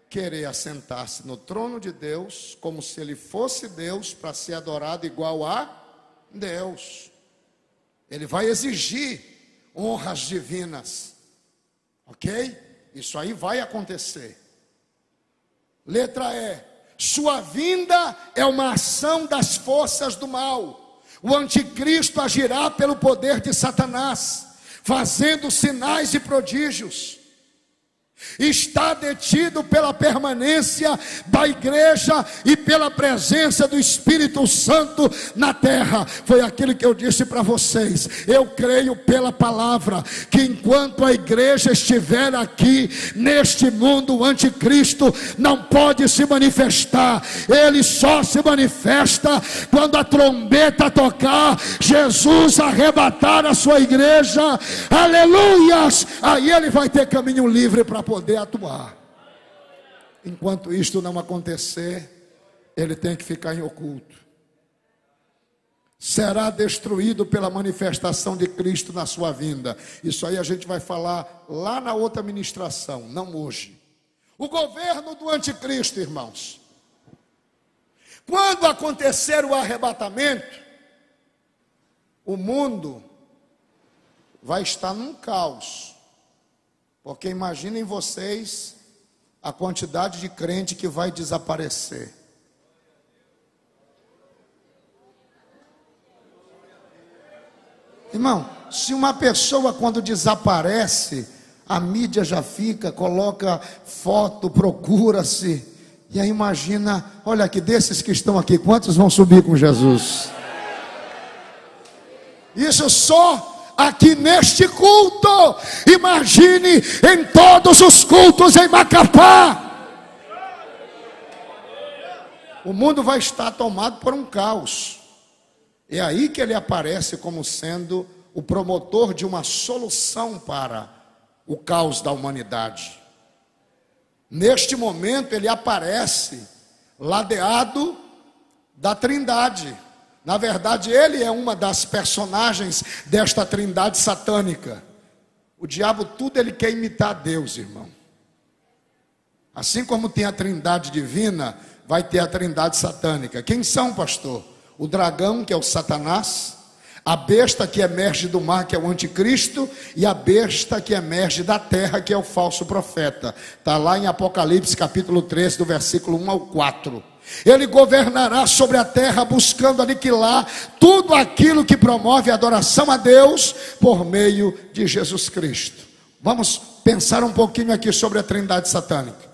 querer assentar-se no trono de Deus como se ele fosse Deus, para ser adorado igual a Deus. Ele vai exigir honras divinas, ok? Isso aí vai acontecer. Letra E: sua vinda é uma ação das forças do mal. O anticristo agirá pelo poder de Satanás, fazendo sinais e prodígios. Está detido pela permanência da igreja e pela presença do Espírito Santo na terra. Foi aquilo que eu disse para vocês. Eu creio pela palavra que enquanto a igreja estiver aqui neste mundo, o anticristo não pode se manifestar. Ele só se manifesta quando a trombeta tocar, Jesus arrebatar a sua igreja. Aleluias! Aí ele vai ter caminho livre para poder atuar. Enquanto isto não acontecer, ele tem que ficar em oculto. Será destruído pela manifestação de Cristo na sua vinda. Isso aí a gente vai falar lá na outra ministração, não hoje. O governo do anticristo, irmãos. Quando acontecer o arrebatamento, o mundo vai estar num caos. Porque imaginem vocês a quantidade de crente que vai desaparecer. Irmão, se uma pessoa quando desaparece, a mídia já fica, coloca foto, procura-se. E aí imagina, olha aqui, desses que estão aqui, quantos vão subir com Jesus? Isso só aqui neste culto. Imagine em todos os cultos em Macapá. O mundo vai estar tomado por um caos. É aí que ele aparece como sendo o promotor de uma solução para o caos da humanidade. Neste momento ele aparece ladeado da Trindade. Na verdade, ele é uma das personagens desta trindade satânica. O diabo, tudo ele quer imitar Deus, irmão. Assim como tem a trindade divina, vai ter a trindade satânica. Quem são, pastor? O dragão, que é o Satanás, a besta que emerge do mar, que é o anticristo, e a besta que emerge da terra, que é o falso profeta. Está lá em Apocalipse capítulo 13, do versículo 1 ao 4. Ele governará sobre a terra, buscando aniquilar tudo aquilo que promove a adoração a Deus por meio de Jesus Cristo. Vamos pensar um pouquinho aqui sobre a trindade satânica.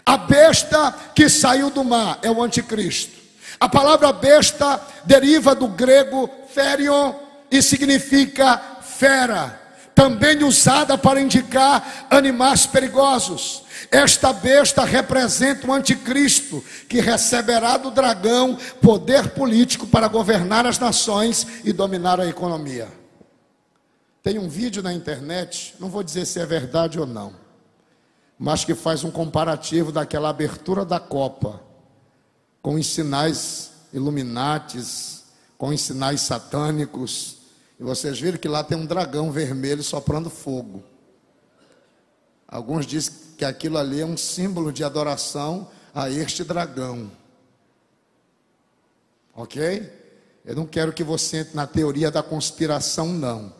A besta que saiu do mar é o anticristo. A palavra besta deriva do grego therion e significa fera, também usada para indicar animais perigosos. Esta besta representa o anticristo, que receberá do dragão poder político para governar as nações e dominar a economia. Tem um vídeo na internet, não vou dizer se é verdade ou não, mas que faz um comparativo daquela abertura da Copa, com os sinais Illuminatis, com os sinais satânicos, e vocês viram que lá tem um dragão vermelho soprando fogo. Alguns dizem que aquilo ali é um símbolo de adoração a este dragão. Ok? Eu não quero que você entre na teoria da conspiração, não.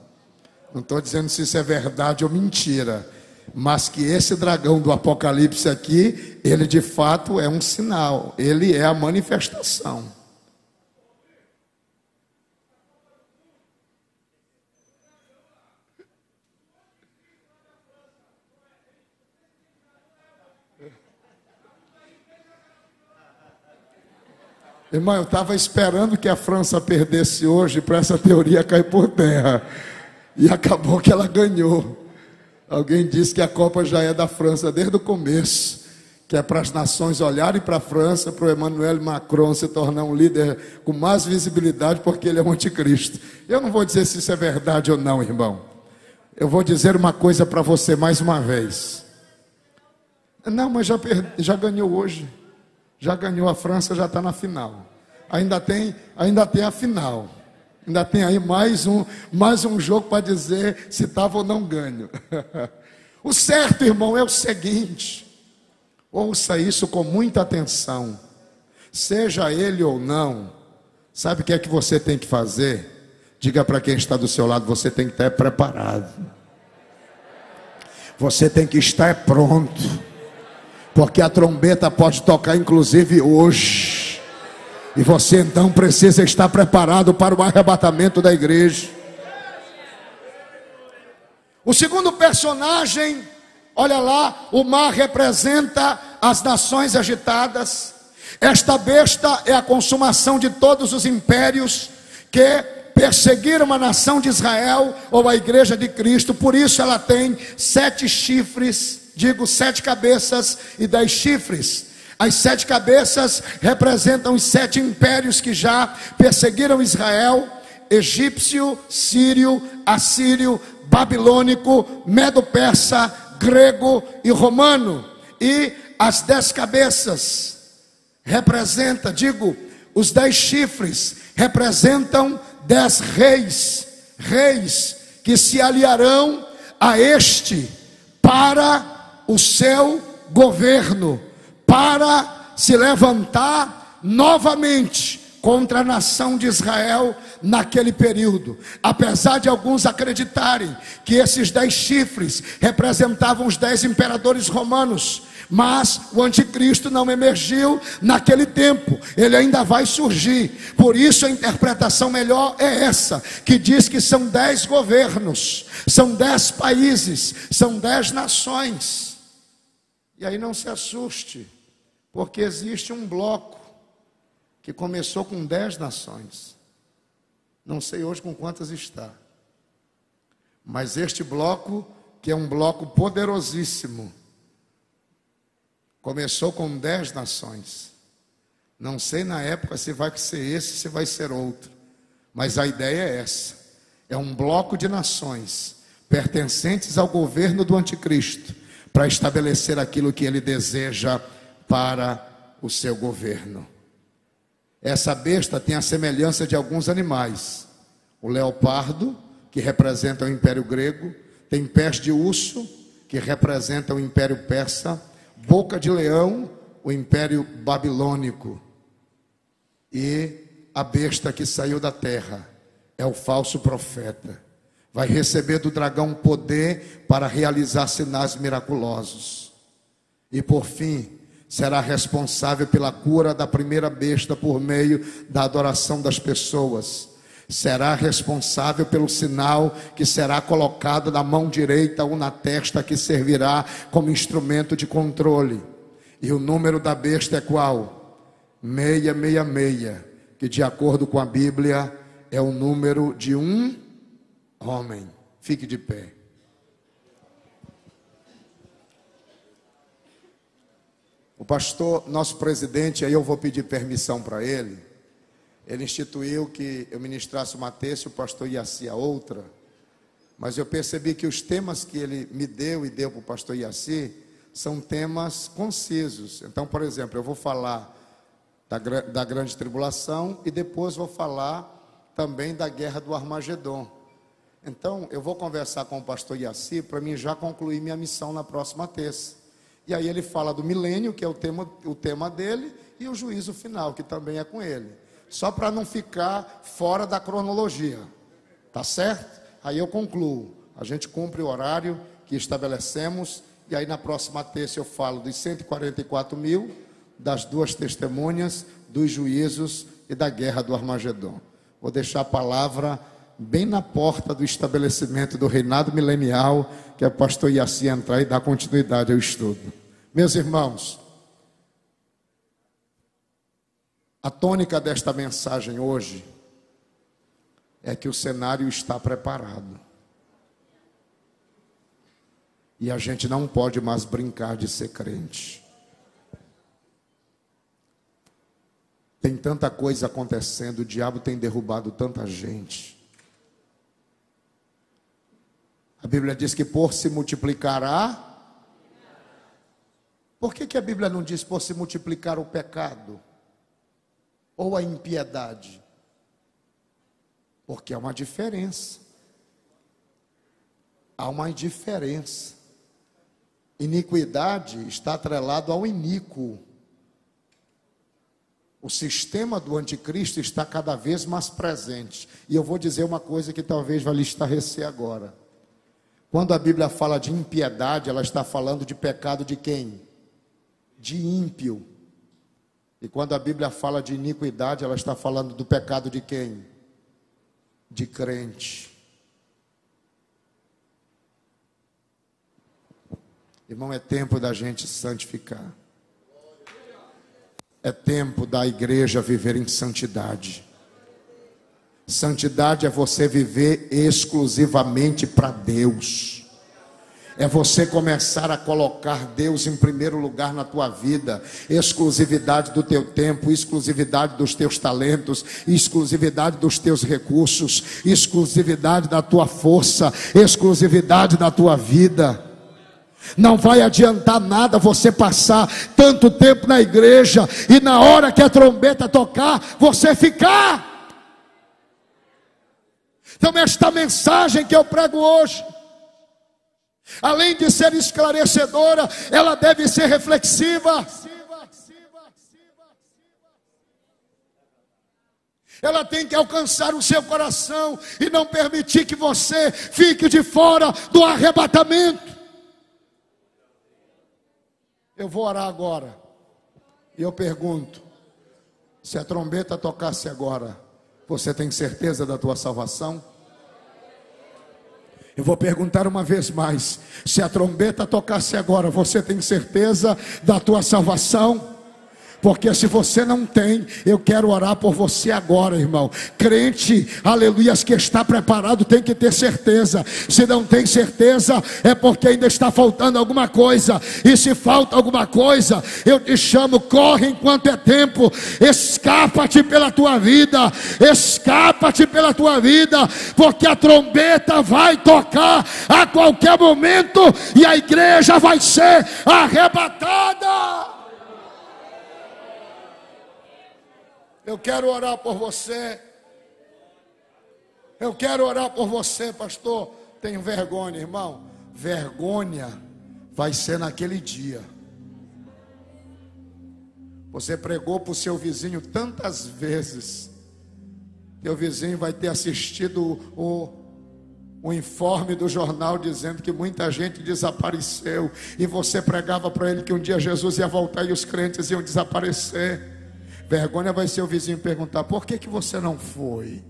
Não estou dizendo se isso é verdade ou mentira. Mas que esse dragão do Apocalipse aqui, ele de fato é um sinal. Ele é a manifestação. Irmão, eu estava esperando que a França perdesse hoje para essa teoria cair por terra. E acabou que ela ganhou. Alguém disse que a Copa já é da França desde o começo. Que é para as nações olharem para a França, para o Emmanuel Macron se tornar um líder com mais visibilidade, porque ele é um anticristo. Eu não vou dizer se isso é verdade ou não, irmão. Eu vou dizer uma coisa para você mais uma vez. Não, mas já ganhou hoje. Já ganhou a França, já está na final. Ainda tem a final. Ainda tem aí mais um jogo para dizer se estava ou não ganho. O certo, irmão, é o seguinte. Ouça isso com muita atenção. Seja ele ou não, sabe o que é que você tem que fazer? Diga para quem está do seu lado, você tem que estar preparado. Você tem que estar pronto. Porque a trombeta pode tocar inclusive hoje. E você então precisa estar preparado para o arrebatamento da igreja. O segundo personagem, olha lá, o mar representa as nações agitadas. Esta besta é a consumação de todos os impérios que perseguiram a nação de Israel ou a igreja de Cristo. Por isso ela tem 7 chifres, 7 cabeças e 10 chifres. As 7 cabeças representam os 7 impérios que já perseguiram Israel: egípcio, sírio, assírio, babilônico, medo-persa, grego e romano. E as 10 cabeças representam, os 10 chifres representam 10 reis que se aliarão a este para o seu governo, para se levantar novamente contra a nação de Israel naquele período. Apesar de alguns acreditarem que esses 10 chifres representavam os 10 imperadores romanos, mas o anticristo não emergiu naquele tempo, ele ainda vai surgir. Por isso a interpretação melhor é essa, que diz que são 10 governos, são 10 países, são 10 nações. E aí não se assuste, porque existe um bloco que começou com 10 nações. Não sei hoje com quantas está. Mas este bloco, que é um bloco poderosíssimo, começou com 10 nações. Não sei na época se vai ser esse, se vai ser outro. Mas a ideia é essa. É um bloco de nações pertencentes ao governo do anticristo, para estabelecer aquilo que ele deseja para o seu governo. Essa besta tem a semelhança de alguns animais. O leopardo, que representa o Império Grego, tem pés de urso, que representa o Império Persa, boca de leão, o Império Babilônico. E a besta que saiu da terra é o falso profeta. Vai receber do dragão poder para realizar sinais miraculosos. E por fim, será responsável pela cura da primeira besta por meio da adoração das pessoas. Será responsável pelo sinal que será colocado na mão direita ou na testa, que servirá como instrumento de controle. E o número da besta é qual? 666, que de acordo com a Bíblia é o número de um homem. Fique de pé. O pastor, nosso presidente, aí eu vou pedir permissão para ele. Ele instituiu que eu ministrasse uma terça e o pastor Iaci a outra. Mas eu percebi que os temas que ele me deu e deu para o pastor Iaci são temas concisos. Então, por exemplo, eu vou falar da grande tribulação e depois vou falar também da guerra do Armagedon. Então, eu vou conversar com o pastor Iaci para mim já concluir minha missão na próxima terça. E aí ele fala do milênio, que é o tema dele, e o juízo final, que também é com ele. Só para não ficar fora da cronologia. Tá certo? Aí eu concluo. A gente cumpre o horário que estabelecemos. E aí na próxima terça eu falo dos 144 mil, das 2 testemunhas, dos juízos e da guerra do Armagedon. Vou deixar a palavra bem na porta do estabelecimento do reinado milenial, que é o pastor Iaci entrar e dar continuidade ao estudo. Meus irmãos, a tônica desta mensagem hoje é que o cenário está preparado. E a gente não pode mais brincar de ser crente. Tem tanta coisa acontecendo, o diabo tem derrubado tanta gente. A Bíblia diz que por se multiplicará, Por que a Bíblia não diz por se multiplicar o pecado ou a impiedade? Porque há uma diferença. Há uma diferença. Iniquidade está atrelado ao iníquo. O sistema do anticristo está cada vez mais presente. E eu vou dizer uma coisa que talvez vai lhe estarrecer agora. Quando a Bíblia fala de impiedade, ela está falando de pecado de quem? De ímpio. E quando a Bíblia fala de iniquidade, ela está falando do pecado de quem? De crente. Irmão, é tempo da gente santificar. É tempo da igreja viver em santidade. Santidade é você viver exclusivamente para Deus. É você começar a colocar Deus em primeiro lugar na tua vida. Exclusividade do teu tempo, exclusividade dos teus talentos, exclusividade dos teus recursos, exclusividade da tua força, exclusividade da tua vida. Não vai adiantar nada você passar tanto tempo na igreja e na hora que a trombeta tocar, você ficar. Então esta mensagem que eu prego hoje, além de ser esclarecedora, ela deve ser reflexiva. Ela tem que alcançar o seu coração e não permitir que você fique de fora do arrebatamento. Eu vou orar agora. E eu pergunto: se a trombeta tocasse agora, você tem certeza da tua salvação? Eu vou perguntar uma vez mais: se a trombeta tocasse agora, você tem certeza da tua salvação? Porque se você não tem, eu quero orar por você agora, irmão. Crente, aleluias, que está preparado tem que ter certeza. Se não tem certeza, é porque ainda está faltando alguma coisa. E se falta alguma coisa, eu te chamo, corre enquanto é tempo. Escapa-te pela tua vida. Escapa-te pela tua vida. Porque a trombeta vai tocar a qualquer momento e a igreja vai ser arrebatada. Eu quero orar por você. Eu quero orar por você, pastor. Tenho vergonha, irmão. Vergonha vai ser naquele dia. Você pregou para o seu vizinho tantas vezes. Teu vizinho vai ter assistido o informe do jornal dizendo que muita gente desapareceu. E você pregava para ele que um dia Jesus ia voltar e os crentes iam desaparecer. Vergonha vai ser o vizinho perguntar: por que você não foi?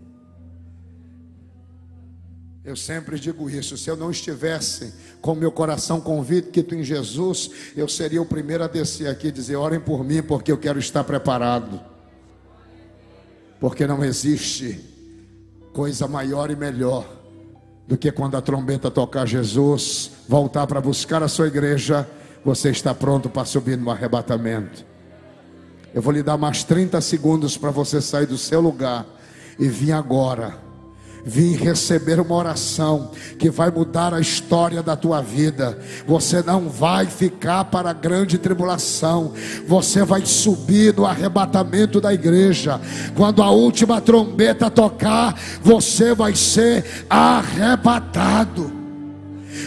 Eu sempre digo isso: se eu não estivesse com meu coração convicto em Jesus, eu seria o primeiro a descer aqui e dizer: orem por mim, porque eu quero estar preparado. Porque não existe coisa maior e melhor do que quando a trombeta tocar Jesus, voltar para buscar a sua igreja, você está pronto para subir no arrebatamento. Eu vou lhe dar mais 30 segundos para você sair do seu lugar e vir agora. Vim receber uma oração que vai mudar a história da tua vida. Você não vai ficar para a grande tribulação. Você vai subir no arrebatamento da igreja. Quando a última trombeta tocar, você vai ser arrebatado.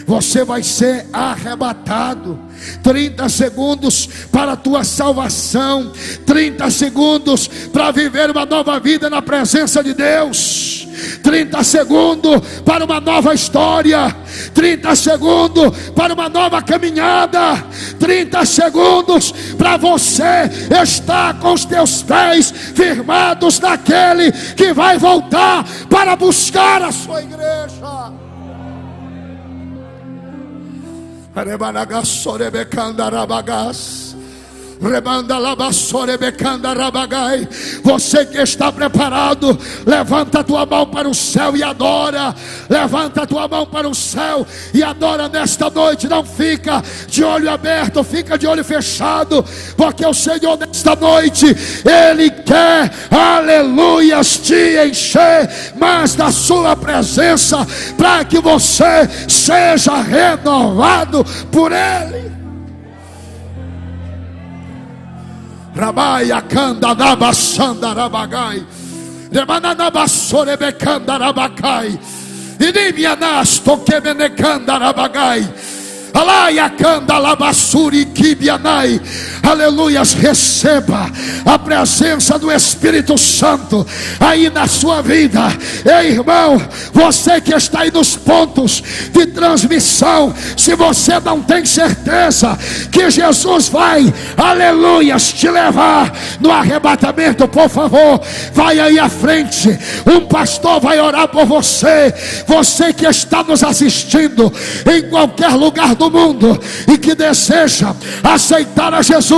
Você vai ser arrebatado. 30 segundos para a tua salvação. 30 segundos para viver uma nova vida na presença de Deus. 30 segundos para uma nova história. 30 segundos para uma nova caminhada. 30 segundos para você estar com os teus pés firmados naquele que vai voltar para buscar a sua igreja. Você que está preparado, levanta a tua mão para o céu e adora. Levanta a tua mão para o céu e adora nesta noite. Não fica de olho aberto, fica de olho fechado, porque o Senhor nesta noite, Ele quer, aleluias, te encher mais da sua presença, para que você seja renovado por Ele. Rabai akanda nabasanda rabagai. Remanana basore bekanda rabakai. Inimianas tokemenekanda rabagai. Alaiacanda labassuri kibianai. Aleluias, receba a presença do Espírito Santo aí na sua vida. Ei, irmão, você que está aí nos pontos de transmissão, se você não tem certeza que Jesus vai, aleluias, te levar no arrebatamento, por favor, vai aí à frente. Um pastor vai orar por você. Você que está nos assistindo em qualquer lugar do mundo e que deseja aceitar a Jesus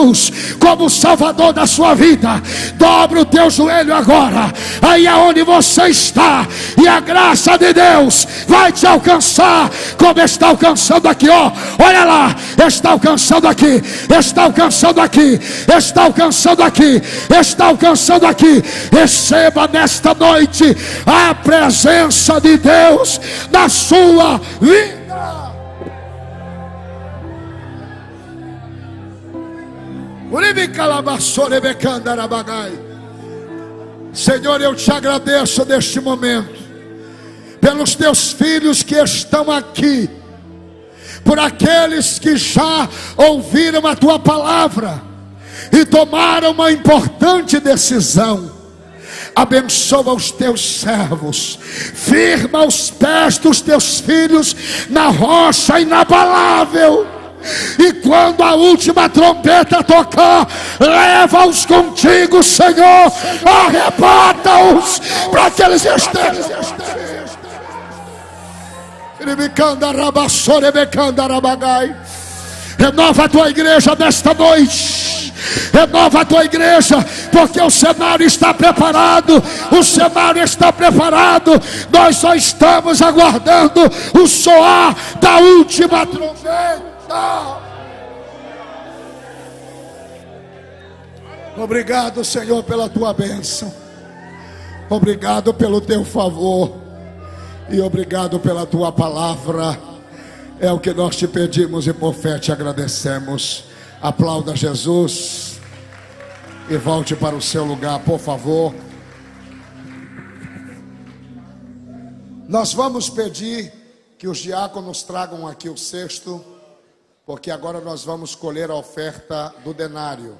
como Salvador da sua vida, dobra o teu joelho agora, aí aonde você está, e a graça de Deus vai te alcançar, como está alcançando aqui, ó. Olha lá, está alcançando aqui, está alcançando aqui, está alcançando aqui, está alcançando aqui. Receba nesta noite a presença de Deus na sua vida. Senhor, eu te agradeço neste momento pelos teus filhos que estão aqui, por aqueles que já ouviram a tua palavra e tomaram uma importante decisão. Abençoa os teus servos, firma os pés dos teus filhos na rocha inabalável. E quando a última trombeta tocar, leva-os contigo, Senhor. Arrebata-os para que eles estejam. Renova a tua igreja nesta noite. Renova a tua igreja, porque o cenário está preparado. O cenário está preparado. Nós só estamos aguardando o soar da última trombeta. Obrigado, Senhor, pela tua bênção. Obrigado pelo teu favor. E obrigado pela tua palavra. É o que nós te pedimos e por fé te agradecemos. Aplauda Jesus e volte para o seu lugar, por favor. Nós vamos pedir que os diáconos tragam aqui o cesto, porque agora nós vamos colher a oferta do denário.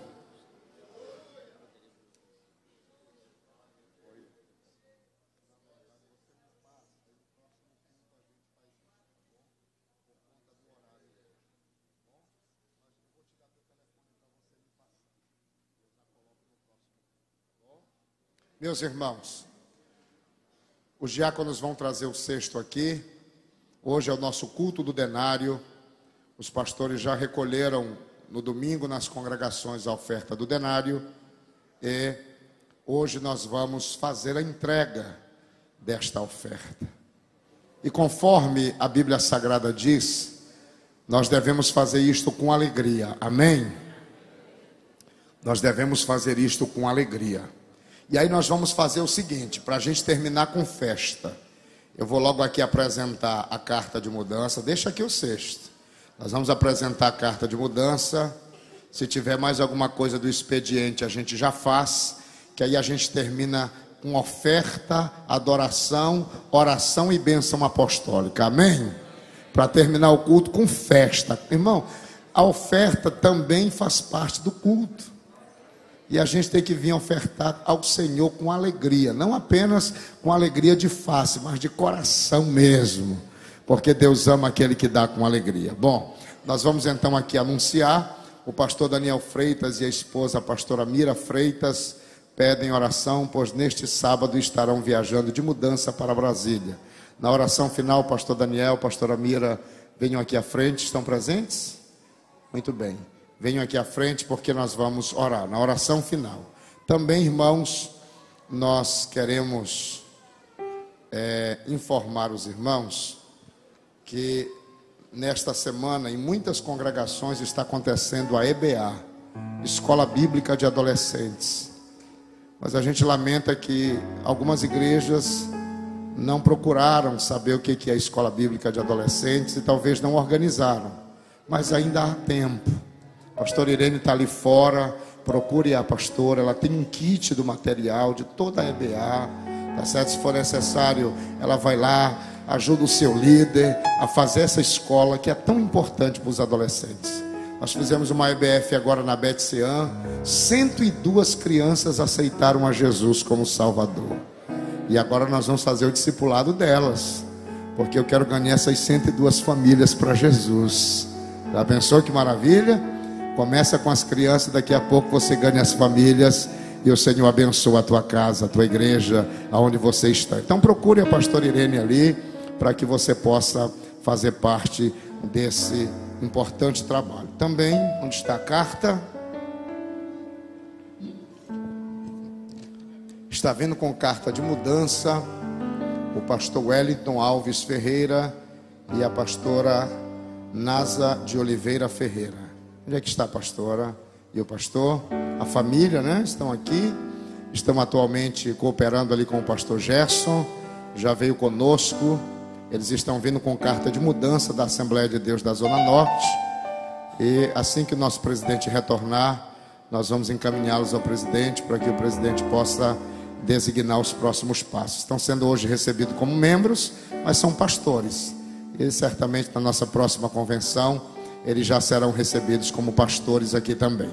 Meus irmãos, os diáconos vão trazer o cesto aqui. Hoje é o nosso culto do denário. Os pastores já recolheram no domingo nas congregações a oferta do denário. E hoje nós vamos fazer a entrega desta oferta. E conforme a Bíblia Sagrada diz, nós devemos fazer isto com alegria. Amém? Nós devemos fazer isto com alegria. E aí nós vamos fazer o seguinte, para a gente terminar com festa. Eu vou logo aqui apresentar a carta de mudança. Deixa aqui o cesto. Nós vamos apresentar a carta de mudança. Se tiver mais alguma coisa do expediente, a gente já faz. Que aí a gente termina com oferta, adoração, oração e bênção apostólica. Amém? Para terminar o culto com festa. Irmão, a oferta também faz parte do culto. E a gente tem que vir ofertar ao Senhor com alegria. Não apenas com alegria de face, mas de coração mesmo. Porque Deus ama aquele que dá com alegria. Bom, nós vamos então aqui anunciar. O pastor Daniel Freitas e a esposa a pastora Mira Freitas pedem oração, pois neste sábado estarão viajando de mudança para Brasília. Na oração final, pastor Daniel, pastora Mira, venham aqui à frente. Estão presentes? Muito bem. Venham aqui à frente porque nós vamos orar na oração final. Também, irmãos, nós queremos informar os irmãos que nesta semana em muitas congregações está acontecendo a EBA, Escola Bíblica de Adolescentes. Mas a gente lamenta que algumas igrejas não procuraram saber o que é a Escola Bíblica de Adolescentes e talvez não organizaram. Mas ainda há tempo. Pastor Irene está ali fora procure a pastora, ela tem um kit do material de toda a EBA, tá certo? Se for necessário, ela vai lá, ajuda o seu líder a fazer essa escola que é tão importante para os adolescentes. Nós fizemos uma EBF agora na Betsean, 102 crianças aceitaram a Jesus como Salvador. E agora nós vamos fazer o discipulado delas, porque eu quero ganhar essas 102 famílias para Jesus. Já pensou que maravilha? Começa com as crianças, daqui a pouco você ganha as famílias e o Senhor abençoa a tua casa, a tua igreja, aonde você está. Então procure a pastora Irene ali, para que você possa fazer parte desse importante trabalho. Também, onde está a carta? Está vindo com carta de mudança o pastor Wellington Alves Ferreira e a pastora Nasa de Oliveira Ferreira. Onde é que está a pastora e o pastor? A família, né? Estão aqui. Estão atualmente cooperando ali com o pastor Gerson. Já veio conosco. Eles estão vindo com carta de mudança da Assembleia de Deus da Zona Norte. E assim que o nosso presidente retornar, nós vamos encaminhá-los ao presidente para que o presidente possa designar os próximos passos. Estão sendo hoje recebidos como membros, mas são pastores. E certamente na nossa próxima convenção, eles já serão recebidos como pastores aqui também.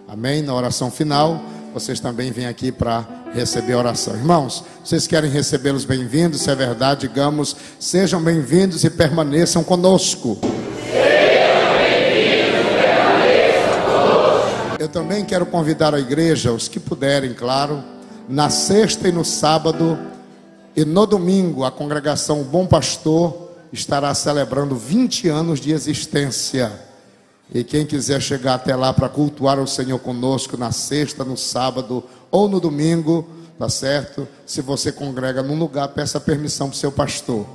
Amém? Na oração final, vocês também vêm aqui para receber a oração. Irmãos, vocês querem recebê-los bem-vindos? Se é verdade, digamos, sejam bem-vindos e permaneçam conosco. Eu também quero convidar a igreja, os que puderem, claro, na sexta e no sábado e no domingo, a congregação Bom Pastor estará celebrando 20 anos de existência. E quem quiser chegar até lá para cultuar o Senhor conosco na sexta, no sábado ou no domingo, tá certo? Se você congrega num lugar, peça permissão para o seu pastor.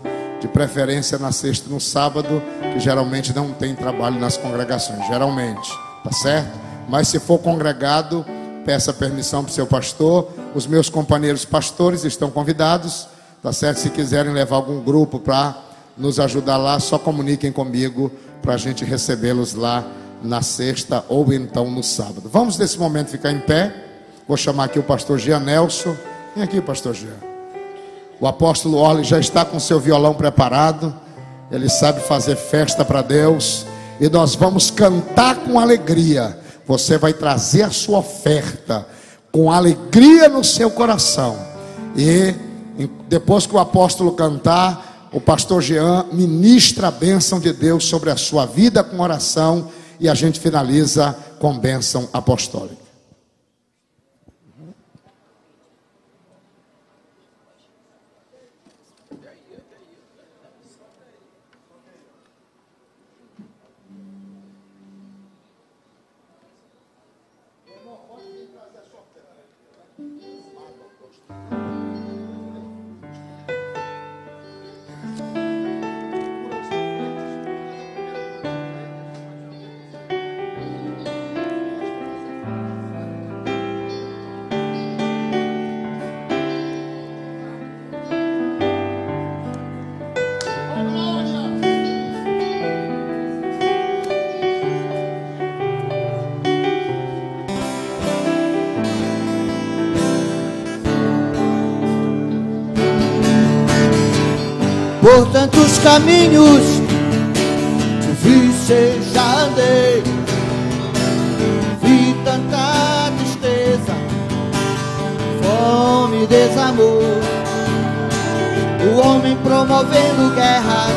De preferência na sexta e no sábado, que geralmente não tem trabalho nas congregações, geralmente, tá certo? Mas se for congregado, peça permissão para o seu pastor. Os meus companheiros pastores estão convidados, tá certo? Se quiserem levar algum grupo para nos ajudar lá, só comuniquem comigo para a gente recebê-los lá na sexta ou então no sábado. Vamos nesse momento ficar em pé. Vou chamar aqui o pastor Jean Nelson. Vem aqui, pastor Jean. O apóstolo Orly já está com seu violão preparado. Ele sabe fazer festa para Deus. E nós vamos cantar com alegria. Você vai trazer a sua oferta com alegria no seu coração. E depois que o apóstolo cantar, o pastor Jean ministra a bênção de Deus sobre a sua vida com oração. E a gente finaliza com bênção apostólica. Por tantos caminhos difíceis já andei, vi tanta tristeza, fome, desamor, o homem promovendo guerra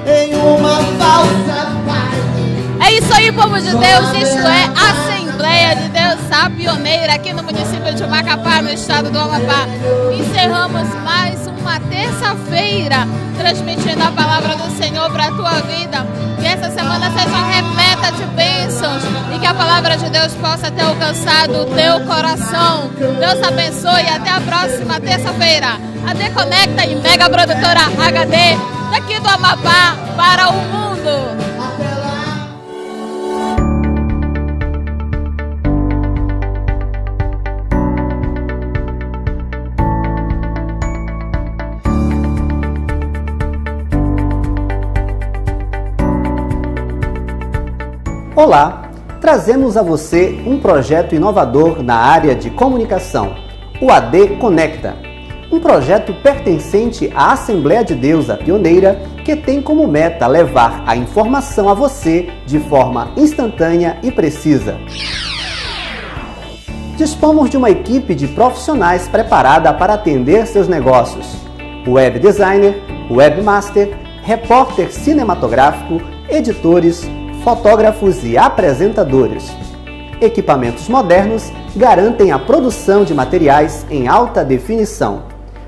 em uma falsa paz. É isso aí, povo de Deus, isto é Assembleia de Deus, a pioneira aqui no município de Macapá, no estado do Amapá. Encerramos mais uma terça-feira, transmitindo a palavra do Senhor para a tua vida. Que essa semana seja repleta de bênçãos e que a palavra de Deus possa ter alcançado o teu coração. Deus abençoe e até a próxima terça-feira. A Deconecta e Mega Produtora HD, daqui do Amapá para o mundo. Olá, trazemos a você um projeto inovador na área de comunicação, o AD Conecta. Um projeto pertencente à Assembleia de Deus, a Pioneira, que tem como meta levar a informação a você de forma instantânea e precisa. Dispomos de uma equipe de profissionais preparada para atender seus negócios. Web designer, webmaster, repórter cinematográfico, editores, fotógrafos e apresentadores. Equipamentos modernos garantem a produção de materiais em alta definição.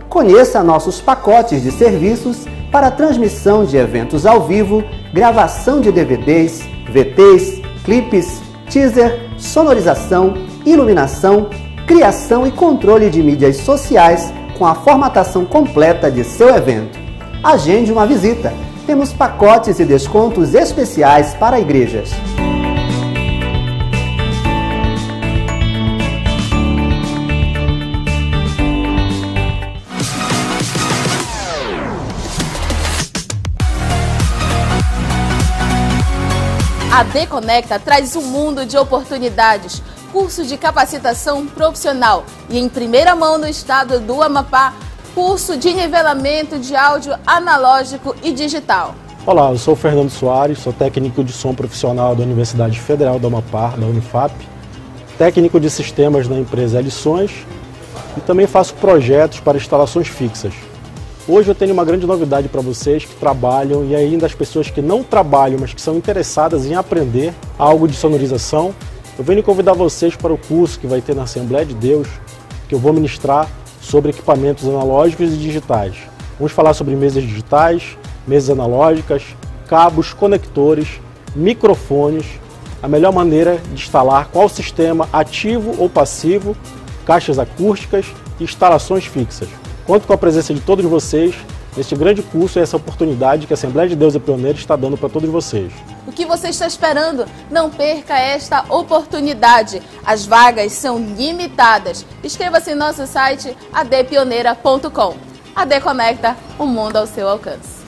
Conheça nossos pacotes de serviços para transmissão de eventos ao vivo, gravação de DVDs, VTs, clipes, teaser, sonorização, iluminação, criação e controle de mídias sociais com a formatação completa de seu evento. Agende uma visita. Temos pacotes e descontos especiais para igrejas. A AD Conecta traz um mundo de oportunidades, curso de capacitação profissional e em primeira mão no estado do Amapá, curso de nivelamento de áudio analógico e digital. Olá, eu sou o Fernando Soares, sou técnico de som profissional da Universidade Federal do Amapá, da Unifap, técnico de sistemas na empresa Lições e também faço projetos para instalações fixas. Hoje eu tenho uma grande novidade para vocês que trabalham e ainda as pessoas que não trabalham, mas que são interessadas em aprender algo de sonorização. Eu venho convidar vocês para o curso que vai ter na Assembleia de Deus, que eu vou ministrar sobre equipamentos analógicos e digitais. Vamos falar sobre mesas digitais, mesas analógicas, cabos, conectores, microfones, a melhor maneira de instalar qual sistema ativo ou passivo, caixas acústicas e instalações fixas. Conto com a presença de todos vocês neste grande curso e essa oportunidade que a Assembleia de Deus e Pioneira está dando para todos vocês. O que você está esperando? Não perca esta oportunidade. As vagas são limitadas. Inscreva-se em nosso site adpioneira.com. AD Conecta, o mundo ao seu alcance.